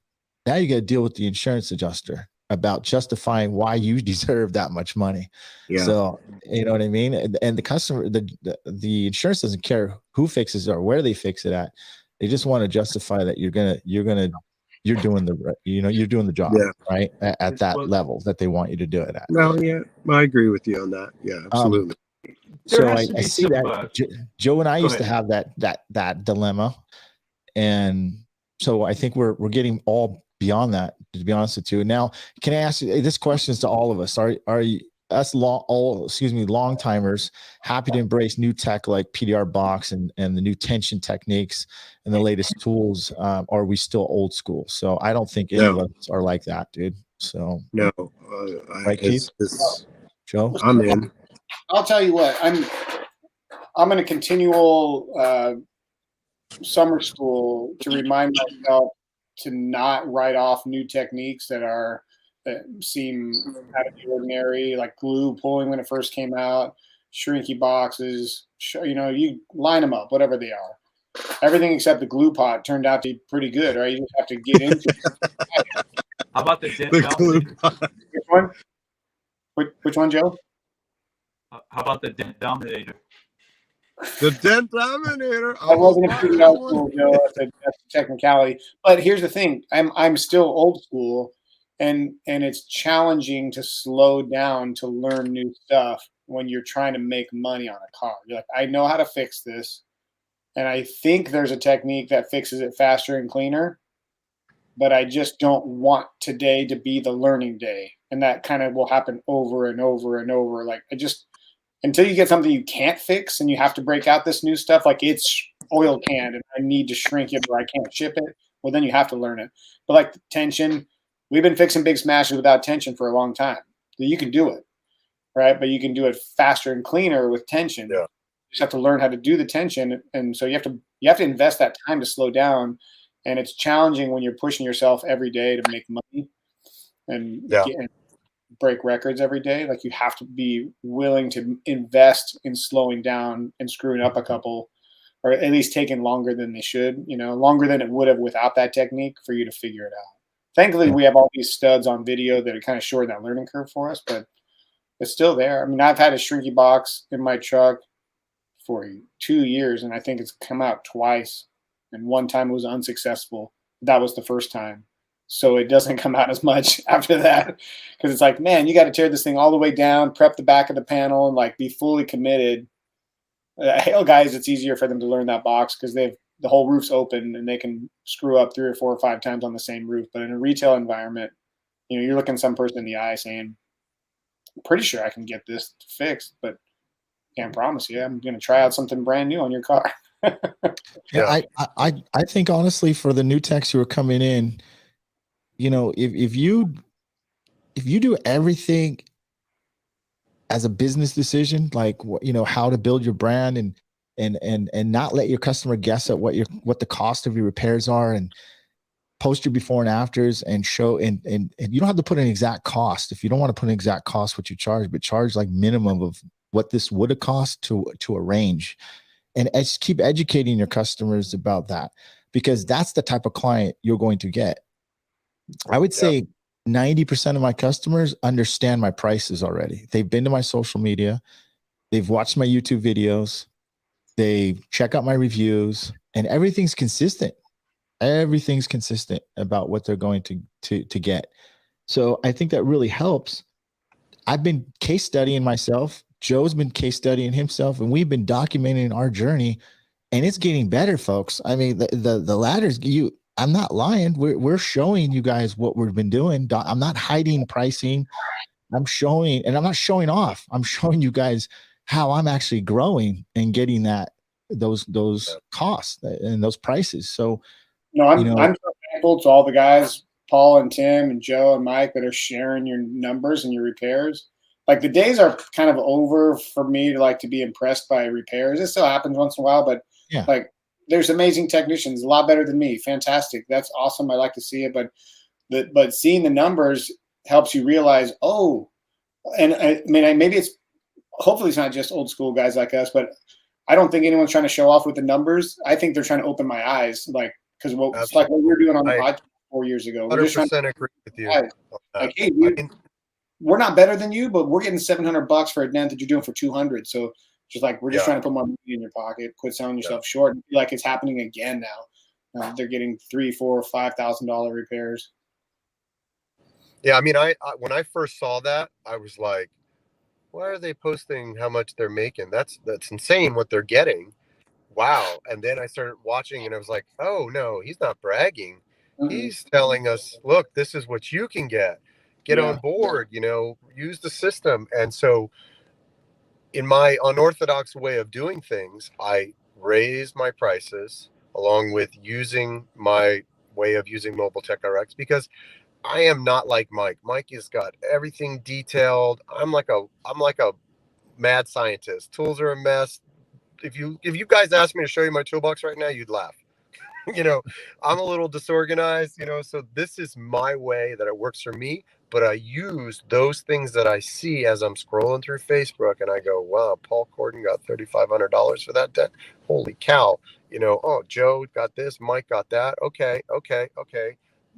now you got to deal with the insurance adjuster about justifying why you deserve that much money. Yeah. So, you know what I mean? And the customer, the insurance doesn't care who fixes it or where they fix it at. They just want to justify that you're doing the job, Yeah. right? At that level that they want you to do it at. No, yeah, I agree with you on that. Yeah, absolutely. So I see that Joe and I used to have that dilemma, and so I think we're getting all beyond that, to be honest with you. Now, can I ask you this question is to all of us? Are you us long timers happy to embrace new tech like PDR box and the new tension techniques and the latest tools? Or are we still old school? So I don't think any of us are like that, dude. So no, right, Keith? Joe, I'm in. I'll tell you what, I'm in a continual summer school to remind myself to not write off new techniques that seem out of the ordinary, like glue pulling when it first came out, shrinky boxes, you line them up, whatever they are. Everything except the glue pot turned out to be pretty good, right? You just have to get into it. How about the Dent glue pot? Which one? Which one, Joe? How about the Dent Dominator? The Dent Dominator. I wasn't a student out school, Joe. That's a technicality. But here's the thing: I'm still old school, and it's challenging to slow down to learn new stuff when you're trying to make money on a car. You're like, I know how to fix this, and I think there's a technique that fixes it faster and cleaner, but I just don't want today to be the learning day, and that kind of will happen over and over and over. Like until you get something you can't fix and you have to break out this new stuff, like it's oil canned and I need to shrink it or I can't ship it, well, then you have to learn it. But like the tension, we've been fixing big smashes without tension for a long time. So you can do it, right? But you can do it faster and cleaner with tension. Yeah. You just have to learn how to do the tension. And so you have to invest that time to slow down. And it's challenging when you're pushing yourself every day to make money and break records every day. Like you have to be willing to invest in slowing down and screwing up a couple, or at least taking longer than they should, longer than it would have without that technique for you to figure it out. Thankfully, we have all these studs on video that are kind of shorten that learning curve for us, but it's still there. I mean, I've had a shrinky box in my truck for 2 years, and I think it's come out twice. And one time it was unsuccessful. That was the first time. So it doesn't come out as much after that, because it's like, man, you got to tear this thing all the way down, prep the back of the panel, and like be fully committed. Hail guys, it's easier for them to learn that box because the whole roof's open and they can screw up 3 or 4 or 5 times on the same roof. But in a retail environment, you're looking some person in the eye saying, I'm pretty sure I can get this fixed, but can't promise you. I'm going to try out something brand new on your car. Yeah, I think honestly, for the new techs who are coming in, if you do everything as a business decision, like how to build your brand and not let your customer guess at what the cost of your repairs are, and post your before and afters and show and you don't have to put an exact cost. If you don't want to put an exact cost what you charge, but charge like minimum of what this would have cost to arrange. And keep educating your customers about that, because that's the type of client you're going to get. I would say 90% of my customers understand my prices already. They've been to my social media, they've watched my YouTube videos, they check out my reviews, and everything's consistent. Everything's consistent about what they're going to get. So I think that really helps. I've been case studying myself. Joe's been case studying himself, and we've been documenting our journey, and it's getting better, folks. I mean, the ladders, I'm not lying. We're showing you guys what we've been doing. I'm not hiding pricing. I'm showing, and I'm not showing off. I'm showing you guys how I'm actually growing and getting those costs and those prices. So, no, I'm so thankful to all the guys, Paul and Tim and Joe and Mike, that are sharing your numbers and your repairs. Like, the days are kind of over for me to be impressed by repairs. It still happens once in a while, but like, there's amazing technicians, a lot better than me. Fantastic. That's awesome. I like to see it, but seeing the numbers helps you realize, and I mean, maybe hopefully it's not just old school guys like us, but I don't think anyone's trying to show off with the numbers. I think they're trying to open my eyes, because it's like what we were doing on the podcast 4 years ago. We're just trying to agree with you. like, hey, we're not better than you, but we're getting $700 for a dent that you're doing for $200. So just like, we're just trying to put more money in your pocket, quit selling yourself short. And feel like it's happening again now. They're getting $3,000, $4,000, $5,000 repairs. Yeah, I mean, I when I first saw that, I was like, why are they posting how much they're making? That's insane what they're getting. Wow. And then I started watching, and I was like, oh no, he's not bragging. He's telling us, look, this is what you can get on board, use the system. And so in my unorthodox way of doing things, I raised my prices along with using my way of using Mobile Tech RX, because I am not like Mike. Mike has got everything detailed. I'm like a mad scientist. Tools are a mess. If you guys asked me to show you my toolbox right now, you'd laugh. I'm a little disorganized, so this is my way that it works for me. But I use those things that I see as I'm scrolling through Facebook, and I go, wow, Paul Corden got $3,500 for that dent. Holy cow. Oh, Joe got this, Mike got that. Okay.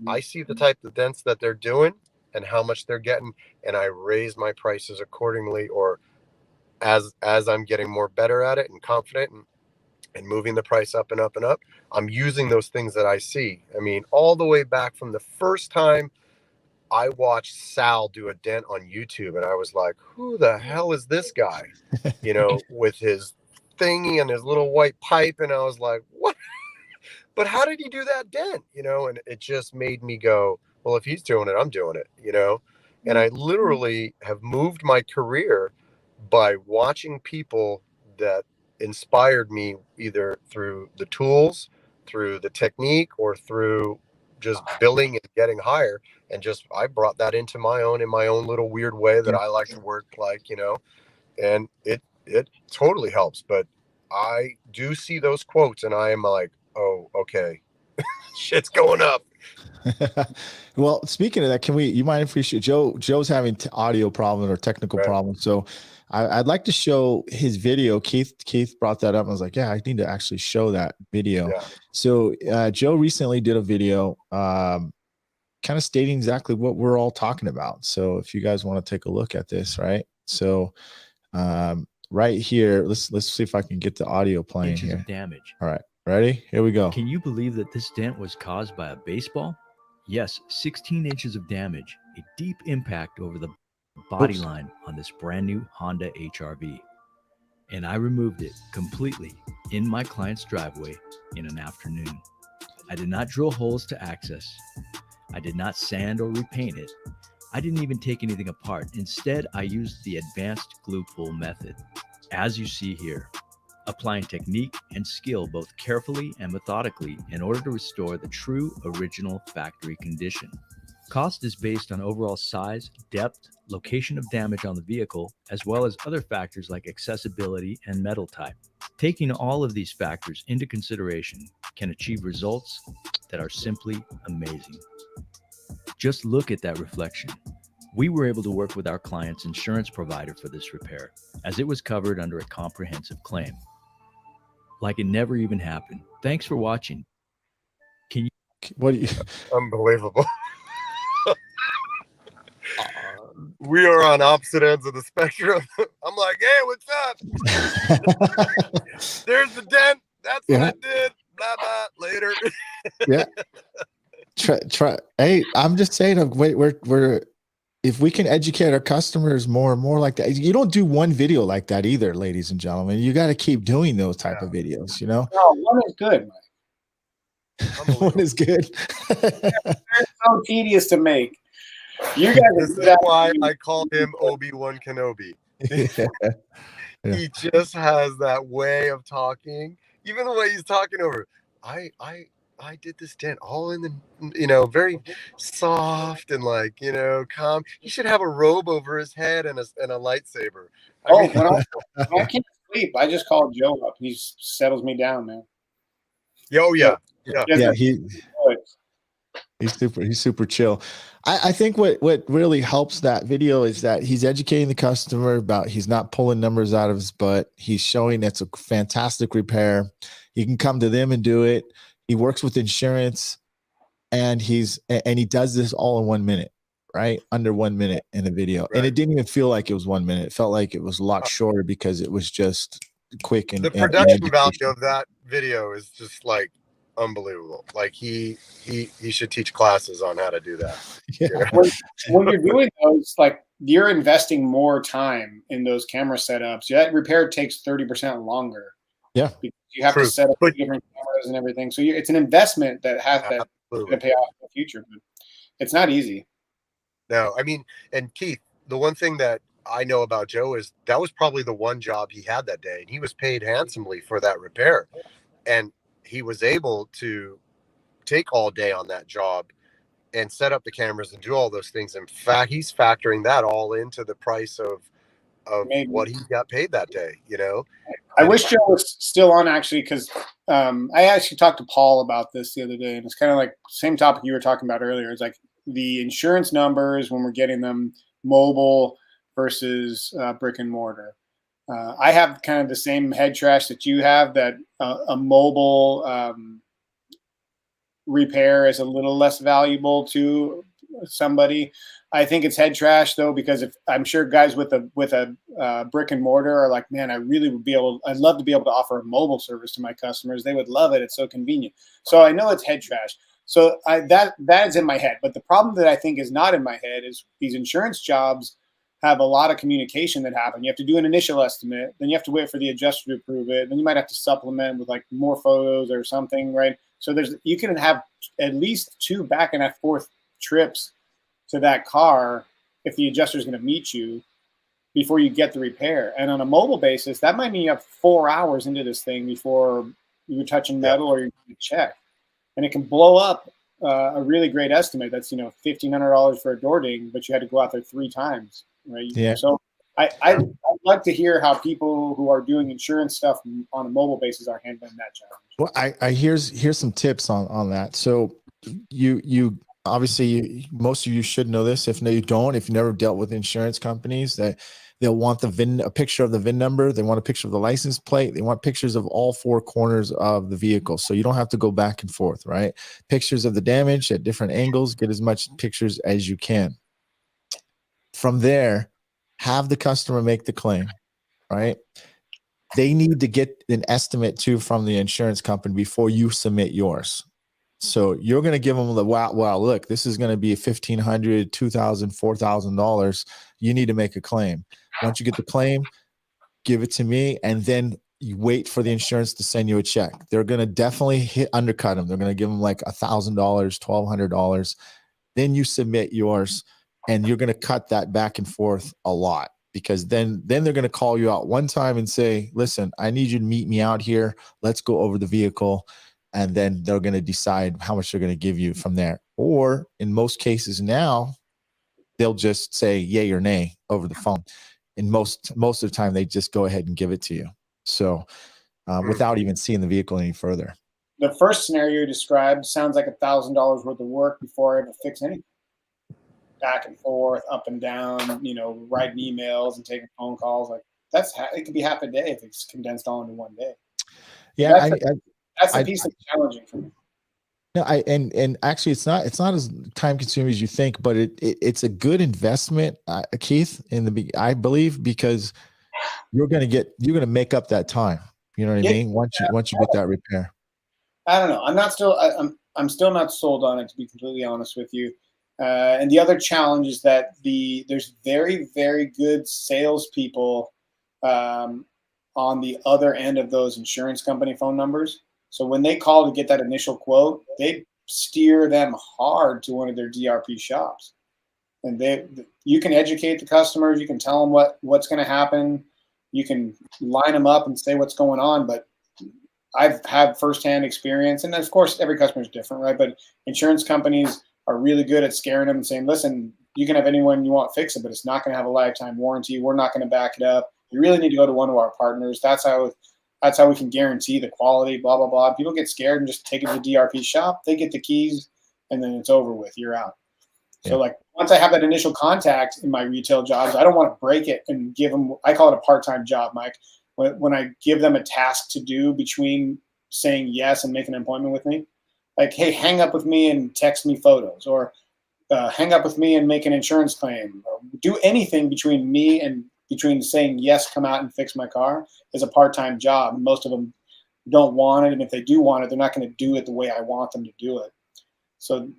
I see the type of dents that they're doing and how much they're getting, and I raise my prices accordingly, or as I'm getting more better at it and confident and moving the price up and up and up, I'm using those things that I see. I mean, all the way back from the first time I watched Sal do a dent on YouTube, and I was like, who the hell is this guy? With his thingy and his little white pipe. And I was like, what? But how did he do that dent? And it just made me go, well, if he's doing it, I'm doing it, And I literally have moved my career by watching people that inspired me, either through the tools, through the technique, or through just billing and getting higher. And I brought that into my own little weird way that I like to work, and it totally helps. But I do see those quotes, and I am like, oh, okay, shit's going up. Well, speaking of that, you mind if we show Joe's having audio problems or technical problems. So I'd like to show his video. Keith brought that up. And I was like, yeah, I need to actually show that video. Yeah. So Joe recently did a video kind of stating exactly what we're all talking about. So if you guys want to take a look at this, right? So right here, let's see if I can get the audio playing here. Damage. All right. Ready? Here we go. Can you believe that this dent was caused by a baseball? Yes, 16 inches of damage, a deep impact over the body line on this brand new Honda HR-V. And I removed it completely in my client's driveway in an afternoon. I did not drill holes to access. I did not sand or repaint it. I didn't even take anything apart. Instead, I used the advanced glue pull method, as you see here, applying technique and skill both carefully and methodically in order to restore the true original factory condition. Cost is based on overall size, depth, location of damage on the vehicle, as well as other factors like accessibility and metal type. Taking all of these factors into consideration can achieve results that are simply amazing. Just look at that reflection. We were able to work with our client's insurance provider for this repair, as it was covered under a comprehensive claim. like it never even happened. Thanks for watching. What do you? Unbelievable. We are on opposite ends of the spectrum. I'm like, hey, what's up? There's the dent. That's what I did. Blah blah. Later. Yeah. Try. Hey, I'm just saying. Wait, we're if we can educate our customers more and more like that. You don't do one video like that either, ladies and gentlemen. You got to keep doing those type of videos. You know. No, one is good. One is good. They're so tedious to make. You guys. This is why I call him Obi-Wan Kenobi. Yeah. He just has that way of talking. Even the way he's talking over. I did this dent all in the, very soft and like, calm. He should have a robe over his head and a lightsaber. When I can't sleep, I just call Joe up. He settles me down, man. Oh yeah. Yeah, he's super chill. I think what really helps that video is that he's educating the customer about he's not pulling numbers out of his butt. He's showing it's a fantastic repair. He can come to them and do it. He works with insurance, and he does this all in 1 minute, right? Under 1 minute in a video. Right. And it didn't even feel like it was 1 minute. It felt like it was a lot shorter because it was just quick. And the production value of that video is just like unbelievable. Like he should teach classes on how to do that. Yeah. When you're doing those, like you're investing more time in those camera setups. That repair takes 30% longer. Yeah, because you have to set up different cameras and everything. So it's an investment that has to pay off in the future. But it's not easy. No, I mean, and Keith, the one thing that I know about Joe is that was probably the one job he had that day, and he was paid handsomely for that repair, and he was able to take all day on that job and set up the cameras and do all those things. In fact, he's factoring that all into the price of what he got paid that day, I wish Joe was still on, actually, because I actually talked to Paul about this the other day, and it's kind of like same topic you were talking about earlier. It's like the insurance numbers when we're getting them mobile versus brick and mortar. I have kind of the same head trash that you have, that a mobile repair is a little less valuable to somebody. I think it's head trash though, because if I'm sure guys with a brick and mortar are like, man, I'd love to be able to offer a mobile service to my customers. They would love it. It's so convenient. So I know it's head trash. So that is in my head. But the problem that I think is not in my head is these insurance jobs have a lot of communication that happen. You have to do an initial estimate, then you have to wait for the adjuster to approve it. Then you might have to supplement with like more photos or something, right? So you can have at least 2 back and forth trips to that car if the adjuster is going to meet you before you get the repair. And on a mobile basis, that might mean you have 4 hours into this thing before you're touching metal or you check. And it can blow up a really great estimate. That's, $1,500 for a door ding, but you had to go out there 3 times, right? Yeah. So I'd like to hear how people who are doing insurance stuff on a mobile basis are handling that challenge. Well, here's some tips on that. So you obviously, most of you should know this. If no, you don't. If you never dealt with insurance companies, that they'll want a picture of the VIN number. They want a picture of the license plate. They want pictures of all 4 corners of the vehicle, so you don't have to go back and forth, right? Pictures of the damage at different angles. Get as much pictures as you can. From there, have the customer make the claim, right? They need to get an estimate too from the insurance company before you submit yours. So you're going to give them the wow, look, this is going to be $1,500, $2,000, $4,000. You need to make a claim. Once you get the claim, give it to me, and then you wait for the insurance to send you a check. They're going to definitely undercut them. They're going to give them like $1,000, $1,200. Then you submit yours, and you're going to cut that back and forth a lot, because then they're going to call you out one time and say, listen, I need you to meet me out here. Let's go over the vehicle. And then they're going to decide how much they're going to give you from there. Or in most cases now, they'll just say yay or nay over the phone. And most of the time, they just go ahead and give it to you. So without even seeing the vehicle any further. The first scenario you described sounds like $1,000 worth of work before I ever fix anything. Back and forth, up and down, writing emails and taking phone calls. Like it could be half a day if it's condensed all into one day. Yeah, that's the I piece that's challenging for me. no, and actually it's not as time consuming as you think, but it's a good investment, Keith, I believe, because you're gonna make up that time. You know what I mean? Once you get that repair. I don't know. I'm still not sold on it, to be completely honest with you. And the other challenge is that there's very, very good salespeople on the other end of those insurance company phone numbers. So when they call to get that initial quote, they steer them hard to one of their DRP shops. And you can educate the customers, you can tell them what's going to happen, you can line them up and say what's going on, but I've had firsthand experience, and of course every customer is different, right? But insurance companies are really good at scaring them and saying, listen, you can have anyone you want fix it, but it's not going to have a lifetime warranty. We're not going to back it up. You really need to go to one of our partners. That's how we can guarantee the quality, blah, blah, blah. People get scared and just take it to the DRP shop. They get the keys, and then it's over with. You're out. So like once I have that initial contact in my retail jobs, I don't want to break it and give them, I call it a part-time job, Mike. When I give them a task to do between saying yes and making an appointment with me, like, hey, hang up with me and text me photos, or hang up with me and make an insurance claim, or do anything between saying yes, come out and fix my car, is a part-time job. And most of them don't want it. And if they do want it, they're not going to do it the way I want them to do it. So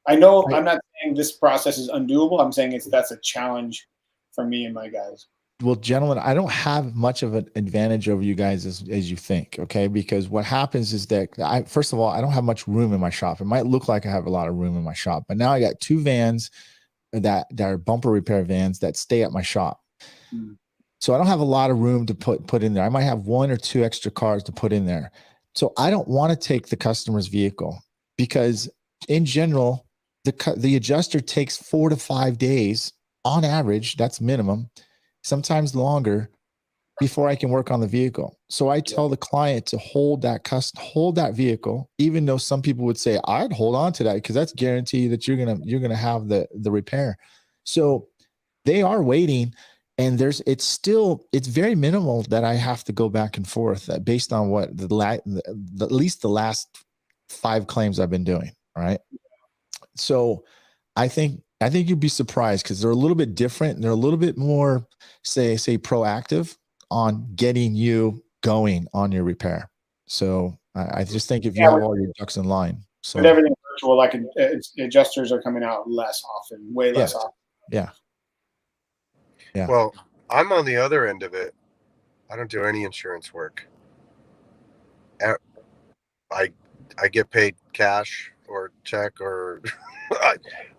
I know I'm not saying this process is undoable. I'm saying that's a challenge for me and my guys. Well, gentlemen, I don't have much of an advantage over you guys as you think, okay? Because what happens is that first of all, I don't have much room in my shop. It might look like I have a lot of room in my shop, but now I got 2 vans that are bumper repair vans that stay at my shop. So I don't have a lot of room to put in there. I might have 1 or 2 extra cars to put in there. So I don't want to take the customer's vehicle, because in general, the adjuster takes 4 to 5 days on average. That's minimum. Sometimes longer, before I can work on the vehicle. So I tell the client to hold that vehicle, even though some people would say I'd hold on to that because that's guaranteed that you're gonna have the repair. So they are waiting, and it's very minimal that I have to go back and forth based on what at least the last 5 claims I've been doing. All right. So I think you'd be surprised, because they're a little bit different. They're a little bit more, say proactive on getting you going on your repair. So I just think if you have all your ducks in line. So with everything virtual, like adjusters are coming out less often, way less often. Yeah. Well, I'm on the other end of it. I don't do any insurance work. I get paid cash or check, or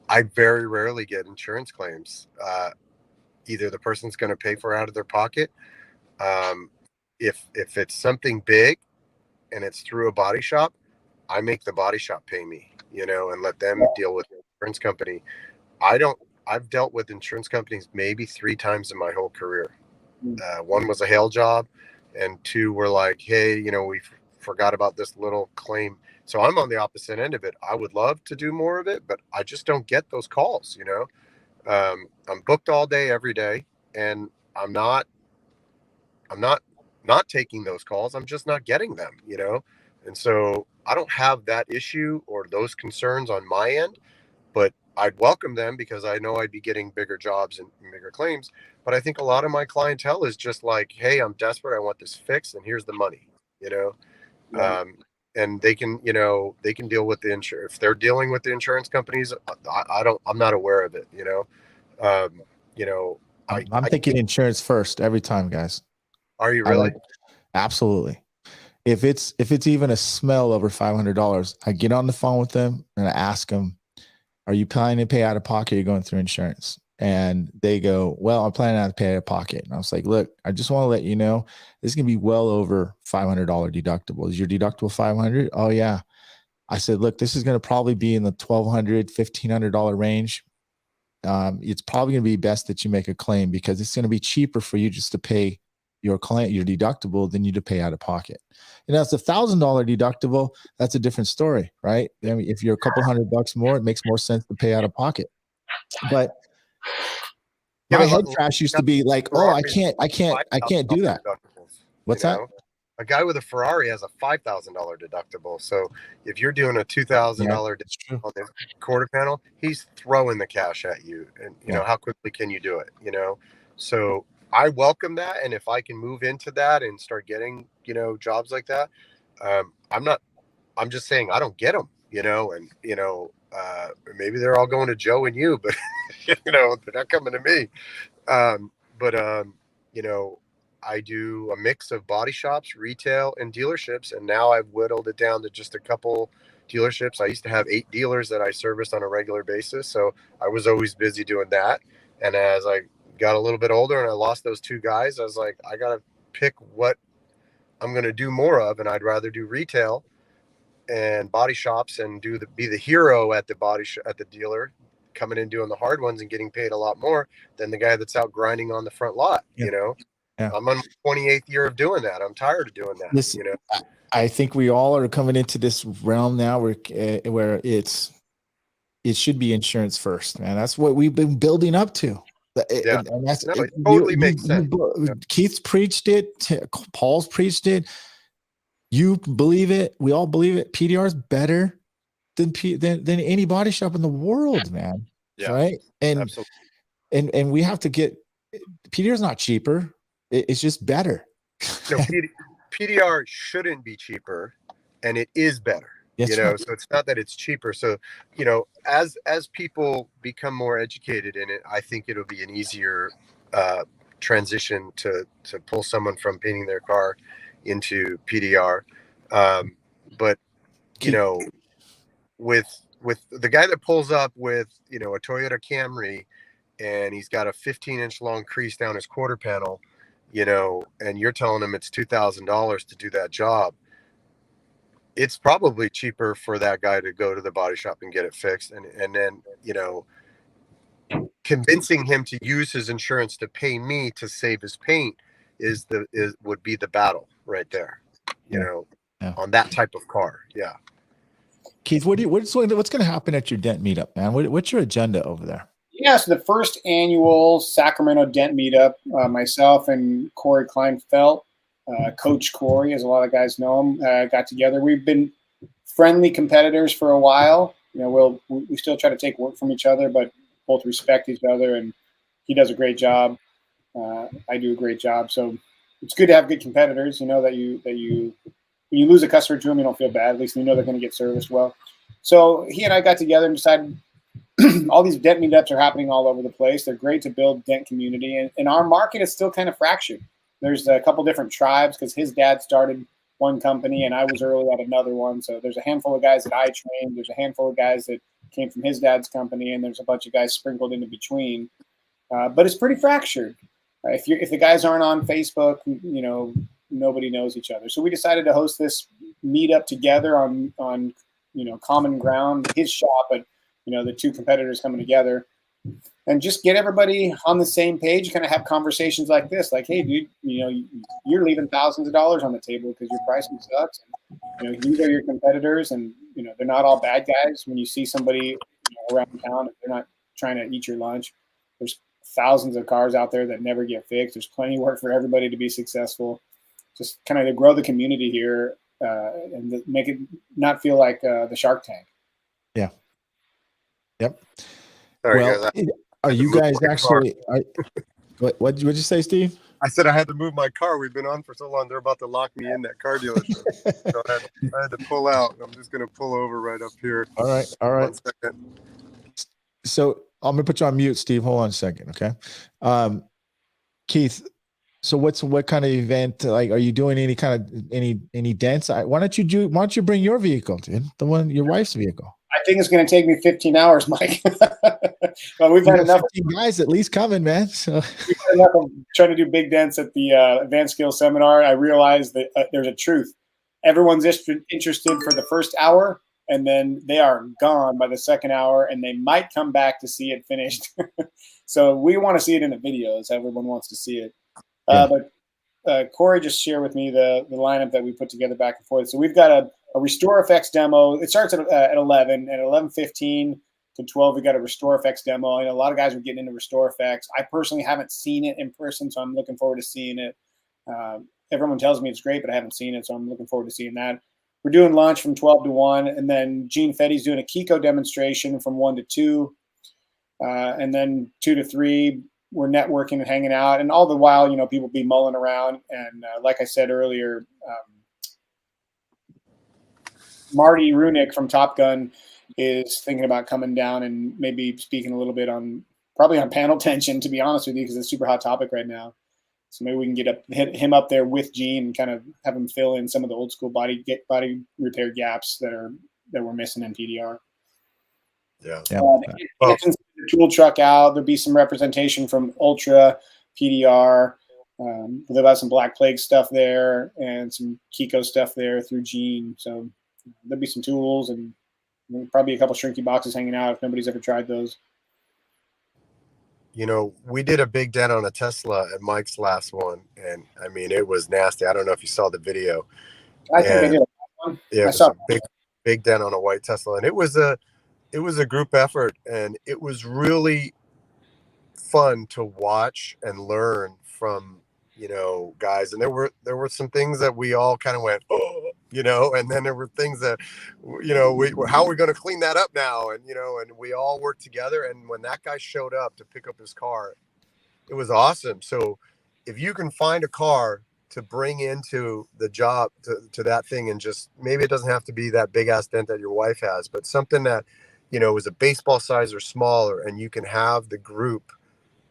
I very rarely get insurance claims. Either the person's going to pay for it out of their pocket. If it's something big and it's through a body shop, I make the body shop pay me, and let them deal with the insurance company. I've dealt with insurance companies maybe 3 times in my whole career. 1 was a hail job, and 2 were like, hey, we forgot about this little claim. So I'm on the opposite end of it. I would love to do more of it, but I just don't get those calls. I'm booked all day, every day, and I'm not taking those calls. I'm just not getting them, and so I don't have that issue or those concerns on my end, but I'd welcome them because I know I'd be getting bigger jobs and bigger claims. But I think a lot of my clientele is just like, hey, I'm desperate. I want this fixed, and here's the money, and they can deal with the insurance. If they're dealing with the insurance companies, I'm not aware of it, I'm thinking insurance first every time, guys. Are you really? Absolutely. If it's even a smell over $500, I get on the phone with them and I ask them, are you planning to pay out of pocket? Or are you going through insurance? And they go, well, I'm planning to pay out of pocket. And I was like, look, I just want to let you know, this is going to be well over $500 deductible. Is your deductible $500? Oh yeah. I said, look, this is going to probably be in the $1,200, $1,500 range. It's probably going to be best that you make a claim, because it's going to be cheaper for you just to pay your deductible than you to pay out of pocket. And that's $1,000 deductible. That's a different story, right? I mean, if you're a couple $100 more, it makes more sense to pay out of pocket. But my head trash used to be like, oh, I can't do that. What's that? A guy with a Ferrari has a $5,000 deductible. So if you're doing a $2,000 true. on the quarter panel, he's throwing the cash at you. And you know, how quickly can you do it? You know, so I welcome that. And if I can move into that and start getting, you know, jobs like that, I'm just saying I don't get them, you know, and, you know, maybe they're all going to Joe and you, but, you know, they're not coming to me. You know, I do a mix of body shops, retail, and dealerships. And now I've whittled it down to just a couple dealerships. I used to have 8 dealers that I serviced on a regular basis. So I was always busy doing that. And as I got a little bit older and I lost those 2 guys, I was like, I got to pick what I'm going to do more of. And I'd rather do retail and body shops and be the hero at at the dealer, coming in doing the hard ones and getting paid a lot more than the guy that's out grinding on the front lot. You know, I'm on my 28th year of doing that. I'm tired of doing that. Listen, you know, I think we all are coming into this realm now where it should be insurance first, man. That's what we've been building up to. And that's it totally makes sense. Keith's preached it. Paul's preached it. You believe it. We all believe it. PDR is better than any body shop in the world, man. Yeah. Right. And absolutely. and we have to get PDR is not cheaper. It's just better. No, PDR shouldn't be cheaper, and it is better. That's you know, right. so it's not that it's cheaper. So, you know, as people become more educated in it, I think it'll be an easier transition to pull someone from painting their car into PDR. But you know, with the guy that pulls up with, you know, a Toyota Camry and he's got a 15-inch long crease down his quarter panel, you know, and you're telling him it's $2,000 to do that job, it's probably cheaper for that guy to go to the body shop and get it fixed. And then, you know, convincing him to use his insurance to pay me to save his paint would be the battle right there, you know, on that type of car. Yeah. Keith, what's going to happen at your Dent meetup, man? What's your agenda over there? Yeah, so the first annual Sacramento Dent meetup, myself and Corey Kleinfeld, Coach Corey, as a lot of guys know him, got together. We've been friendly competitors for a while. You know, we still try to take work from each other, but both respect each other. And he does a great job. I do a great job. So it's good to have good competitors. You know that you when you lose a customer to them, you don't feel bad. At least you know they're going to get serviced well. So he and I got together and decided all these Dent meetups are happening all over the place. They're great to build Dent community. And our market is still kind of fractured. There's a couple different tribes because his dad started one company and I was early at another one. So there's a handful of guys that I trained. There's a handful of guys that came from his dad's company, and there's a bunch of guys sprinkled in between. But it's pretty fractured. If the guys aren't on Facebook, you know, nobody knows each other. So we decided to host this meetup together on you know, common ground, his shop, but you know, the two competitors coming together, and just get everybody on the same page, kind of have conversations like this, like, hey, dude, you know, you're leaving thousands of dollars on the table because your pricing sucks. And, you know, these are your competitors, and you know, they're not all bad guys. When you see somebody, you know, around town, if they're not trying to eat your lunch, there's thousands of cars out there that never get fixed. There's plenty of work for everybody to be successful. Just kind of to grow the community here and make it not feel like the Shark Tank. Yeah. Yep. Sorry, well, guys, are you guys actually? What did you say, Steve? I said I had to move my car. We've been on for so long; they're about to lock me in that car dealership. So I had to pull out. I'm just going to pull over right up here. All right. 1 second. So I'm gonna put you on mute, Steve. Hold on a second, okay? Keith. So what kind of event? Like, are you doing any kind of any dents? Why don't you bring your vehicle, dude? Your wife's vehicle. I think it's going to take me 15 hours, Mike. Well, we've had enough 15 guys at least coming, man. So we've had enough of trying to do big dents at the Advanced Skills Seminar. I realized that there's a truth. Everyone's interested for the first hour, and then they are gone by the second hour, and they might come back to see it finished. So we want to see it in the videos. Everyone wants to see it. But Corey just shared with me the lineup that we put together back and forth. So we've got a Restore FX demo. It starts at 11. At 11:15 to 12, we got a Restore FX demo. And a lot of guys are getting into Restore FX. I personally haven't seen it in person, so I'm looking forward to seeing it. everyone tells me it's great, but I haven't seen it, so I'm looking forward to seeing that. We're doing lunch from 12 to 1, and then Gene Fetty's doing a Kiko demonstration from 1 to 2, and then 2 to 3, we're networking and hanging out, and all the while, people be mulling around. And like I said earlier, Marty Runick from Top Gun is thinking about coming down and maybe speaking a little bit probably on panel tension, to be honest with you, because it's a super hot topic right now. So maybe we can hit him up there with Gene and kind of have him fill in some of the old school body repair gaps that we're missing in PDR. Yeah. The tool truck out. There'll be some representation from Ultra PDR. There'll have some Black Plague stuff there and some Kiko stuff there through Gene. So there'll be some tools and probably a couple shrinky boxes hanging out if nobody's ever tried those. We did a big dent on a Tesla at Mike's last one, and I mean, it was nasty. I don't know if you saw the video. I think I did. Yeah, it was a big dent on a white Tesla, and it was a group effort, and it was really fun to watch and learn from guys. And there were some things that we all kind of went, oh, and then there were things that how are we going to clean that up now, and and we all worked together. And when that guy showed up to pick up his car, it was awesome. So if you can find a car to bring into the job to that thing, and just maybe it doesn't have to be that big ass dent that your wife has, but something that is a baseball size or smaller, and you can have the group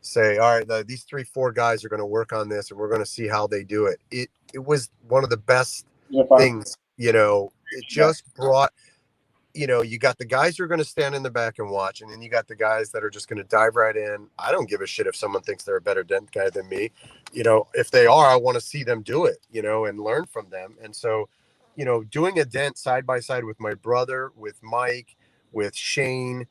say, all right, these 3-4 guys are going to work on this, and we're going to see how they do it. It was one of the best things. It just brought, you got the guys who are going to stand in the back and watch, and then you got the guys that are just going to dive right in. I don't give a shit if someone thinks they're a better dent guy than me. If they are, I want to see them do it, and learn from them. And so, doing a dent side by side with my brother, with Mike, with Shane,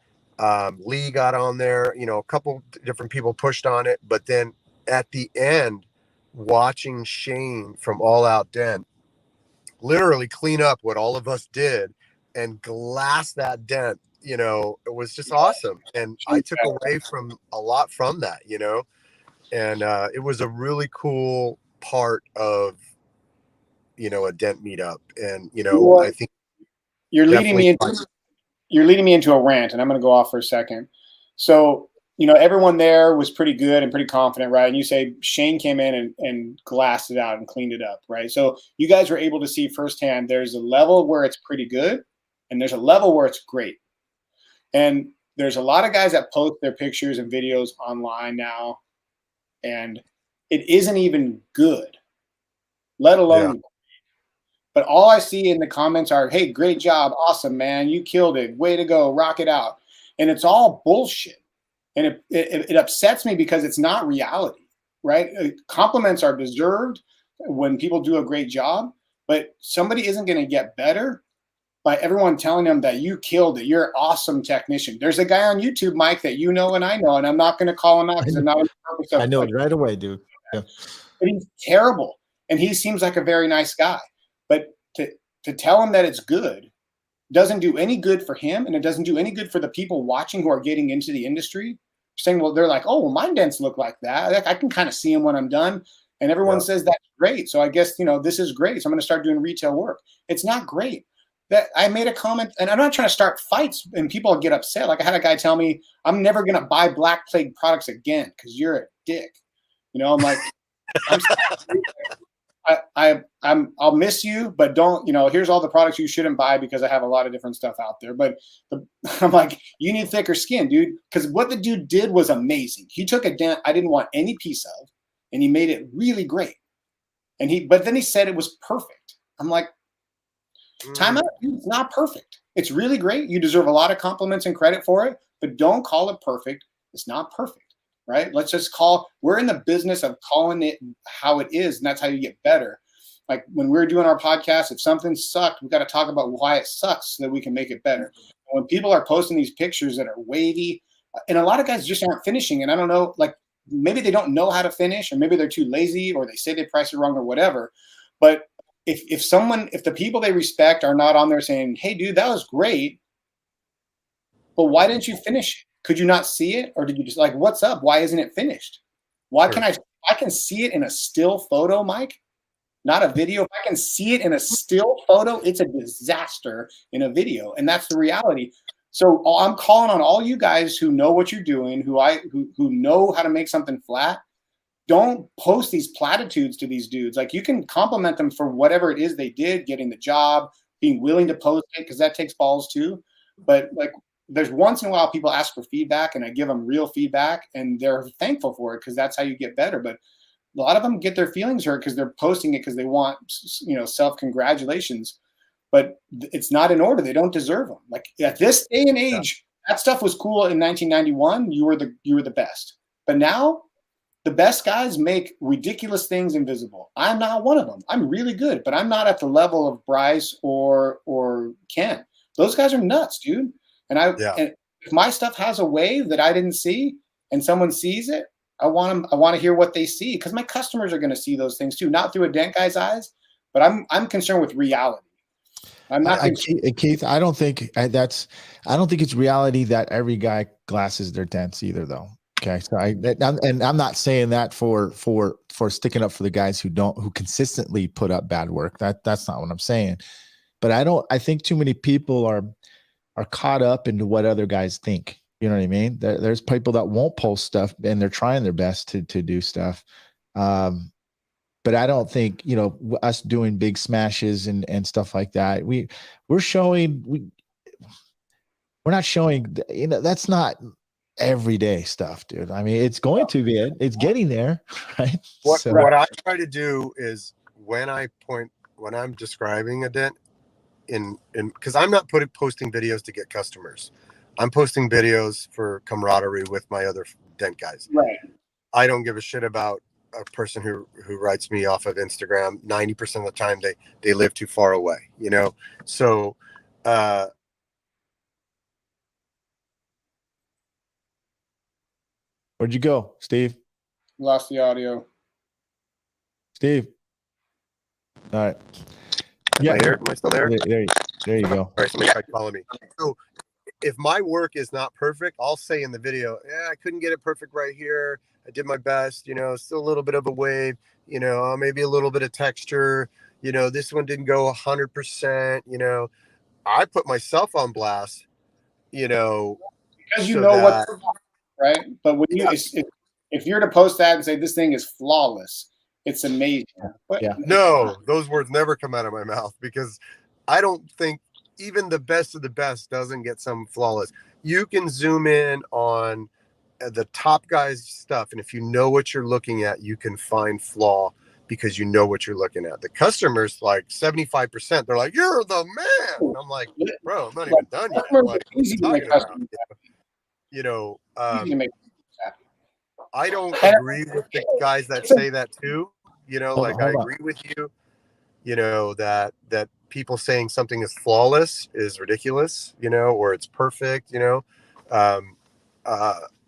Lee got on there, a couple different people pushed on it, but then at the end, watching Shane from All Out Dent literally clean up what all of us did and glass that dent, it was just awesome. And I took away from a lot from that, and it was a really cool part of a dent meetup. And I think you're leading me into a rant, and I'm going to go off for a second. So, everyone there was pretty good and pretty confident, right? And you say Shane came in and glassed it out and cleaned it up, right? So you guys were able to see firsthand there's a level where it's pretty good, and there's a level where it's great. And there's a lot of guys that post their pictures and videos online now, and it isn't even good, let alone But all I see in the comments are, hey, great job. Awesome, man. You killed it. Way to go. Rock it out. And it's all bullshit. And it upsets me because it's not reality, right? Compliments are deserved when people do a great job, but somebody isn't going to get better by everyone telling them that you killed it. You're an awesome technician. There's a guy on YouTube, Mike, that you know and I know, and I'm not going to call him out because I'm not on purpose. I know it right away, dude. Yeah. But he's terrible. And he seems like a very nice guy. But to tell him that it's good doesn't do any good for him, and it doesn't do any good for the people watching who are getting into the industry. Saying, well, they're like, oh, well, my dents look like that. I can kind of see them when I'm done. And everyone says that's great. So I guess, this is great. So I'm going to start doing retail work. It's not great. That I made a comment, and I'm not trying to start fights and people get upset. Like I had a guy tell me, I'm never going to buy Black Plague products again because you're a dick. I'm like, I'm sorry. I'll miss you, but don't, here's all the products you shouldn't buy because I have a lot of different stuff out there. But I'm like, you need thicker skin, dude. Because what the dude did was amazing. He took a dent I didn't want any piece of, and he made it really great. But then he said it was perfect. I'm like, time out, dude, it's not perfect. It's really great. You deserve a lot of compliments and credit for it, but don't call it perfect. It's not perfect. Right? Let's just we're in the business of calling it how it is, and that's how you get better. Like when we're doing our podcast, if something sucked, we've got to talk about why it sucks so that we can make it better. When people are posting these pictures that are wavy, and a lot of guys just aren't finishing, and I don't know, like maybe they don't know how to finish, or maybe they're too lazy, or they say they price it wrong or whatever. But if the people they respect are not on there saying, hey, dude, that was great, but why didn't you finish it? Could you not see it? Or did you just like, what's up? Why isn't it finished? Why can I can see it in a still photo, Mike? not a video. If I can see it in a still photo, it's a disaster in a video, and that's the reality. So I'm calling on all you guys who know what you're doing, who know how to make something flat. Don't post these platitudes to these dudes. Like, you can compliment them for whatever it is they did, getting the job, being willing to post it, because that takes balls too. But like, there's once in a while people ask for feedback, and I give them real feedback, and they're thankful for it because that's how you get better. But a lot of them get their feelings hurt because they're posting it because they want, self-congratulations. But it's not in order. They don't deserve them. Like, at this day and age, that stuff was cool in 1991. You were the best. But now, the best guys make ridiculous things invisible. I'm not one of them. I'm really good, but I'm not at the level of Bryce or Ken. Those guys are nuts, dude. And and if my stuff has a wave that I didn't see, and someone sees it, I want to hear what they see, because my customers are going to see those things too, not through a Dent guy's eyes, but I'm concerned with reality. I'm not Keith. I don't think it's reality that every guy glasses their dents either, though. Okay, so I'm not saying that for sticking up for the guys who consistently put up bad work. That's not what I'm saying. But I think too many people are caught up into what other guys think. You know what I mean? There's people that won't post stuff, and they're trying their best to do stuff. But I don't think, us doing big smashes and stuff like that. We're not showing, that's not everyday stuff, dude. I mean, it's going to be, it's getting there, right? What I try to do is when I'm describing a dent because I'm not posting videos to get customers. I'm posting videos for camaraderie with my other dent guys. Right. I don't give a shit about a person who writes me off of Instagram. 90% of the time they live too far away, So where'd you go, Steve? Lost the audio. Steve. All right. Am I here? Am I still there? There you go. All right, somebody tried calling me. So if my work is not perfect, I'll say in the video, I couldn't get it perfect right here. I did my best, still a little bit of a wave, maybe a little bit of texture, this one didn't go 100%, I put myself on blast, because what's right. But when if you're to post that and say this thing is flawless, it's amazing. But no, those words never come out of my mouth, because I don't think even the best of the best doesn't get some flawless. You can zoom in on the top guys' stuff, and if you know what you're looking at, you can find flaw because you know what you're looking at. The customers, like 75%, they're like, "You're the man," and I'm like, "Bro, I'm not even done yet." What are you talking about? I don't agree with the guys that say that too. I agree with you. That people saying something is flawless is ridiculous. Or it's perfect.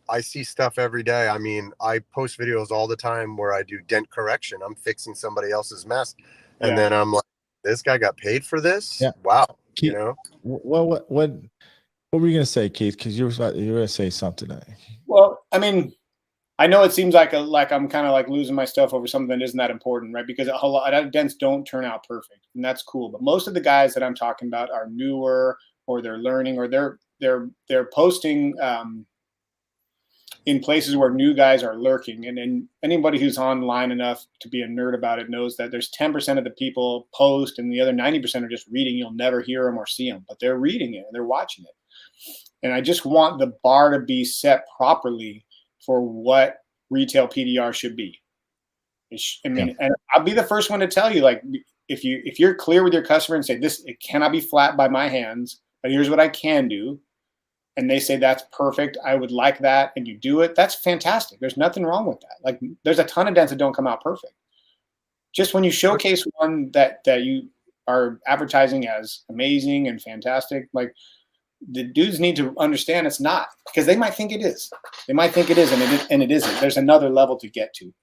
I see stuff every day. I mean, I post videos all the time where I do dent correction. I'm fixing somebody else's mess, and then I'm like, "This guy got paid for this? Yeah. Wow!" Keith, What were you gonna say, Keith? Because you were gonna say something. Well, I mean, I know it seems like I'm kind of like losing my stuff over something that isn't that important, right? Because a lot of dents don't turn out perfect, and that's cool. But most of the guys that I'm talking about are newer, or they're learning, or they're posting in places where new guys are lurking. And anybody who's online enough to be a nerd about it knows that there's 10% of the people post, and the other 90% are just reading. You'll never hear them or see them, but they're reading it and they're watching it. And I just want the bar to be set properly for what retail PDR should be. And I'll be the first one to tell you, like, if you're clear with your customer and say it cannot be flat by my hands, but here's what I can do, and they say that's perfect, I would like that, and you do it, that's fantastic. There's nothing wrong with that. Like, there's a ton of dents that don't come out perfect. Just when you showcase one that you are advertising as amazing and fantastic, like, the dudes need to understand it's not, because they might think it is. They might think it is, and it isn't. There's another level to get to.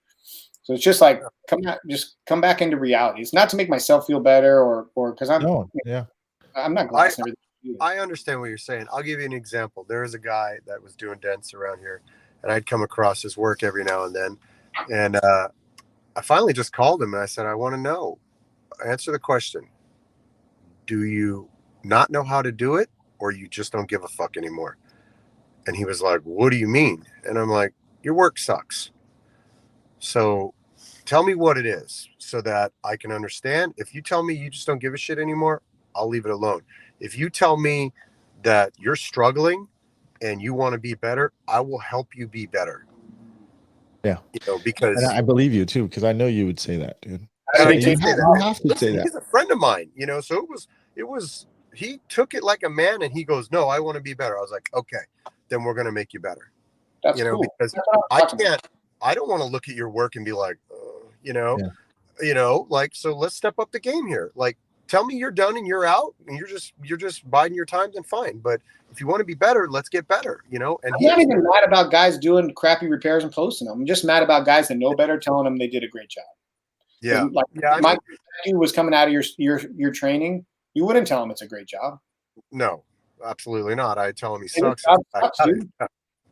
So it's just like, come back into reality. It's not to make myself feel better or because I'm not glassing everything. I understand what you're saying. I'll give you an example. There was a guy that was doing dents around here, and I'd come across his work every now and then. And I finally just called him and I said, I want to know, answer the question. Do you not know how to do it, or you just don't give a fuck anymore? And he was like, what do you mean? And I'm like, your work sucks. So tell me what it is so that I can understand. If you tell me you just don't give a shit anymore, I'll leave it alone. If you tell me that you're struggling and you want to be better, I will help you be better. Yeah. You know, because And I believe you too, because I know you would say that, dude. I You did say have, that. you have to Listen, say that. he's a friend of mine, you know, so it was, he took it like a man and he goes, no, I want to be better. I was like, okay, then we're going to make you better. That's You know, cool. because That's what I'm talking about. I don't want to look at your work and be like, Yeah. like, so let's step up the game here. Like, tell me you're done and you're out and you're just biding your time, then fine. But if you want to be better, let's get better, you know? And I'm not even mad about guys doing crappy repairs and posting them. I'm just mad about guys that know better telling them they did a great job. yeah. Like, Yeah. my dude was coming out of your training. You wouldn't tell him it's a great job. No, absolutely not. I tell him he Job sucks. sucks, dude.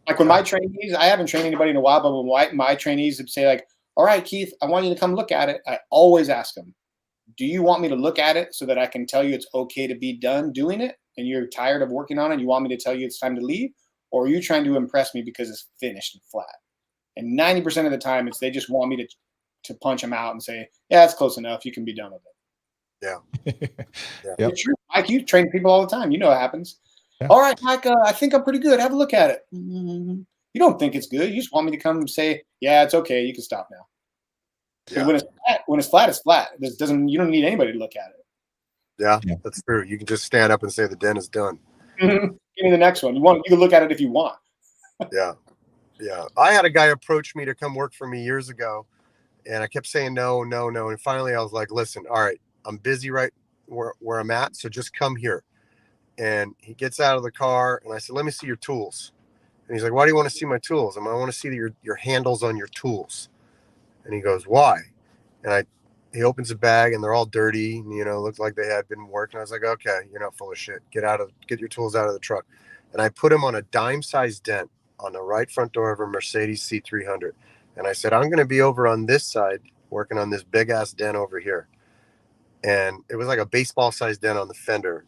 Like when my trainees, I haven't trained anybody in a while, but when my trainees would say like, all right, Keith, I want you to come look at it. I always ask them, do you want me to look at it so that I can tell you it's okay to be done doing it and you're tired of working on it? You want me to tell you it's time to leave? Or are you trying to impress me because it's finished and flat? And 90% of the time they just want me to punch them out and say, yeah, it's close enough. You can be done with it. Yeah. Yep. It's true. Mike, you train people all the time. You know what happens. Yeah. All right, Mike, I think I'm pretty good. Have a look at it. You don't think it's good. You just want me to come and say, yeah, it's okay. You can stop now. Yeah. When it's flat, it's flat. This doesn't. You don't need anybody to look at it. Yeah, that's true. You can just stand up and say the den is done. Give me the next one. You can look at it if you want. Yeah. Yeah. I had a guy approach me to come work for me years ago, and I kept saying no. And finally I was like, listen, all right, I'm busy right where I'm at, so just come here. And he gets out of the car and I said, let me see your tools. And he's like, why do you want to see my tools? I want to see your handles on your tools. And he goes, why? And he opens a bag and they're all dirty, looked like they had been working. I was like, okay, you're not full of shit. Get your tools out of the truck. And I put him on a dime-sized dent on the right front door of a Mercedes C300. And I said, I'm going to be over on this side working on this big-ass dent over here. And it was like a baseball-sized dent on the fender,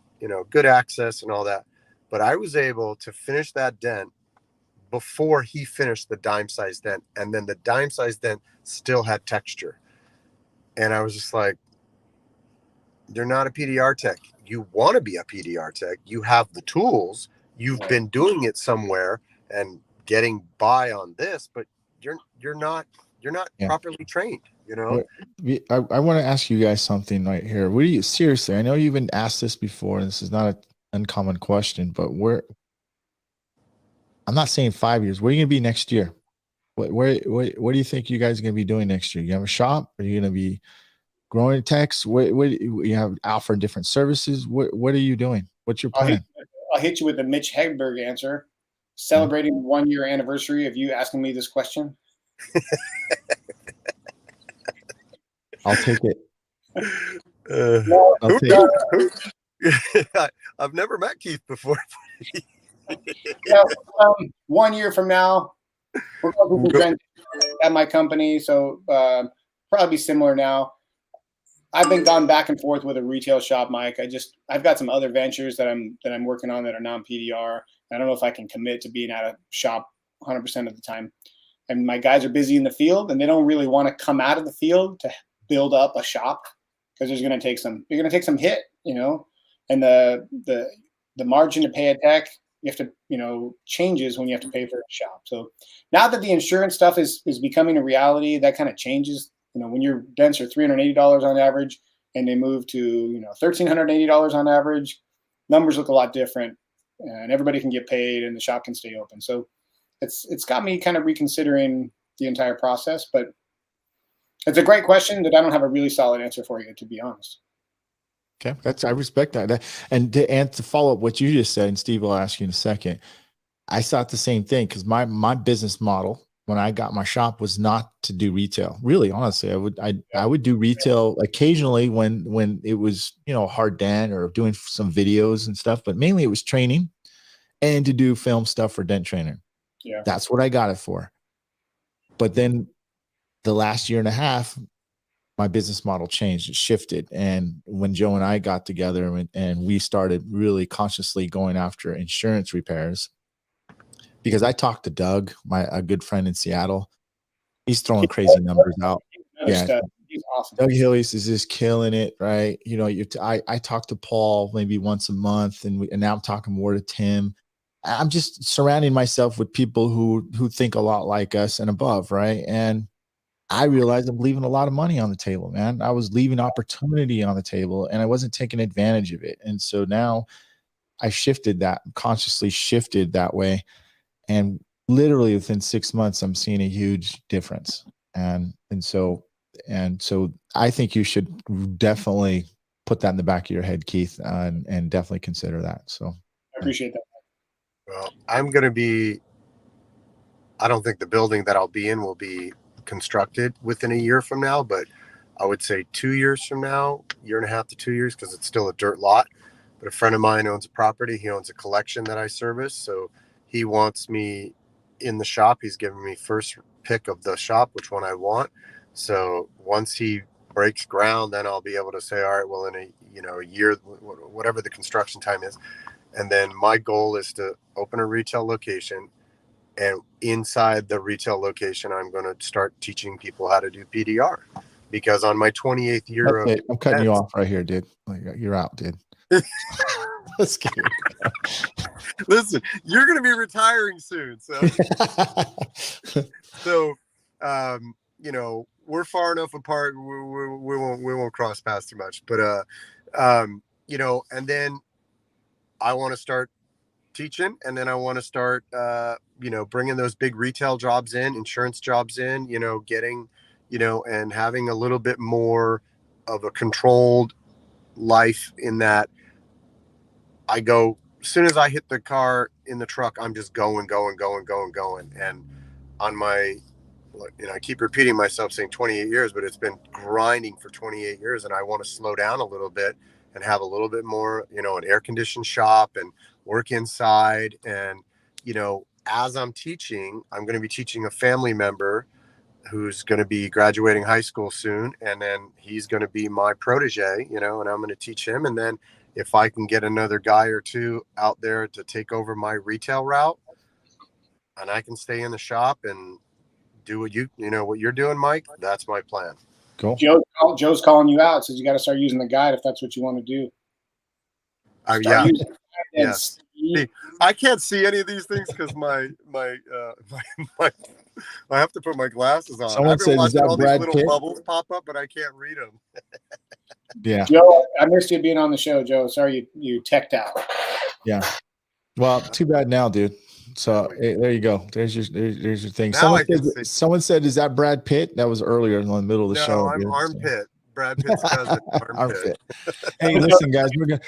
good access and all that. But I was able to finish that dent before he finished the dime-sized dent. And then the dime-sized dent still had texture. And I was just like, you're not a PDR tech. You want to be a PDR tech. You have the tools. You've been doing it somewhere and getting by on this, but you're not properly trained, I want to ask you guys something right here. What do you seriously? I know you've been asked this before, and this is not an uncommon question, but I'm not saying 5 years. Where are you gonna be next year? What do you think you guys are gonna be doing next year? You have a shop? Are you gonna be growing techs? What you have offer different services? What are you doing? What's your plan? I'll hit you with the Mitch Hedberg answer. Celebrating 1 year anniversary of you asking me this question. I'll take it. I'll take it. I've never met Keith before. 1 year from now, we're going to at my company, so probably be similar now. I've been gone back and forth with a retail shop, Mike. I've got some other ventures that I'm working on that are non-PDR. I don't know if I can commit to being at a shop 100% of the time. And my guys are busy in the field, and they don't really want to come out of the field to build up a shop because you're going to take some hit, and the margin to pay a tech, you have to, changes when you have to pay for a shop. So now that the insurance stuff is becoming a reality, that kind of changes. When your dents are $380 on average and they move to, $1,380 on average, numbers look a lot different, and everybody can get paid and the shop can stay open. So it's got me kind of reconsidering the entire process, but it's a great question that I don't have a really solid answer for you, to be honest. Okay, I respect that. And to follow up what you just said, and Steve will ask you in a second, I thought the same thing because my business model when I got my shop was not to do retail. Really, honestly, I would do retail occasionally when it was a hard dent or doing some videos and stuff, but mainly it was training and to do film stuff for Dent Trainer. Yeah, that's what I got it for. But then the last year and a half, my business model changed. It shifted. And when Joe and I got together and we started really consciously going after insurance repairs, because I talked to Doug, a good friend in Seattle. He's throwing crazy numbers out. Yeah. He's awesome. Doug Hillies is just killing it, right? You know, I talk to Paul maybe once a month, and now I'm talking more to Tim. I'm just surrounding myself with people who think a lot like us and above, right? And I realized I'm leaving a lot of money on the table, man. I was leaving opportunity on the table, and I wasn't taking advantage of it. And so now I consciously shifted that way. And literally within 6 months, I'm seeing a huge difference. And so I think you should definitely put that in the back of your head, Keith, and definitely consider that. So I appreciate that. Well, I don't think the building that I'll be in will be constructed within a year from now, but I would say 2 years from now, year and a half to 2 years, because it's still a dirt lot. But a friend of mine owns a property. He owns a collection that I service. So he wants me in the shop. He's giving me first pick of the shop, which one I want. So once he breaks ground, then I'll be able to say, all right, well, in a year, whatever the construction time is. And then my goal is to open a retail location. And inside the retail location, I'm going to start teaching people how to do PDR, because on my 28th year of I'm cutting you off right here, dude. You're out, dude. Let's get it. Listen, you're going to be retiring soon. So, we're far enough apart. We won't cross paths too much, but, and then I want to start teaching, and then I want to start, bringing those big retail jobs in, insurance jobs in, getting, and having a little bit more of a controlled life, in that I go, as soon as I hit the car in the truck, I'm just going. And on my, I keep repeating myself saying 28 years, but it's been grinding for 28 years. And I want to slow down a little bit and have a little bit more, an air conditioned shop and work inside. And, as I'm teaching, I'm going to be teaching a family member who's going to be graduating high school soon. And then he's going to be my protege, and I'm going to teach him. And then if I can get another guy or two out there to take over my retail route, and I can stay in the shop and do what what you're doing, Mike, that's my plan. Cool. Joe's calling you out. Says you got to start using the guide if that's what you want to do. Yeah. Yes. See, I can't see any of these things because my I have to put my glasses on. Someone said, "Is that all Brad these little Pitt?" bubbles pop up, but I can't read them. Yeah. Joe, I missed you being on the show, Joe. Sorry you teched out. Yeah. Well, too bad now, dude. So there you go. There's your thing. Now Someone said, "Is that Brad Pitt?" That was earlier in the middle of the show. No, I'm Armpit. Brad Pitt's cousin. Armpit. Hey, listen, guys, we're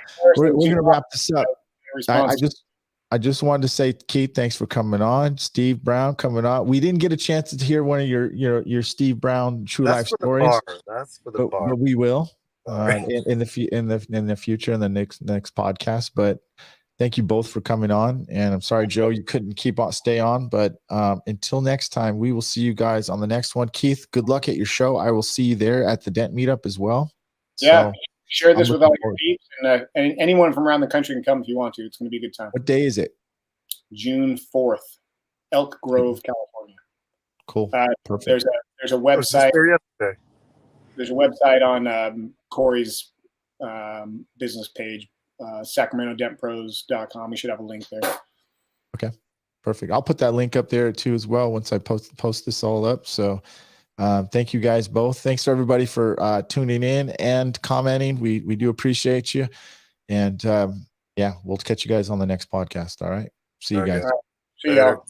gonna wrap this up. I just wanted to say, Keith, thanks for coming on. Steve Brown coming on. We didn't get a chance to hear one of your Steve Brown true life stories. That's for the bar. But we will in the future in the next podcast. But thank you both for coming on. And I'm sorry, Joe, you couldn't stay on. But until next time, we will see you guys on the next one. Keith, good luck at your show. I will see you there at the Dent Meetup as well. Yeah. Share this with all your peeps, and anyone from around the country can come if you want to. It's going to be a good time. What day is it? June 4th, Elk Grove, California. Cool. Perfect. There's a website. There's a website on Corey's business page, SacramentoDentPros.com. We should have a link there. Okay. Perfect. I'll put that link up there too as well once I post this all up. So thank you guys both. Thanks to everybody for tuning in and commenting. We do appreciate you. And we'll catch you guys on the next podcast. All right. See you guys. See y'all.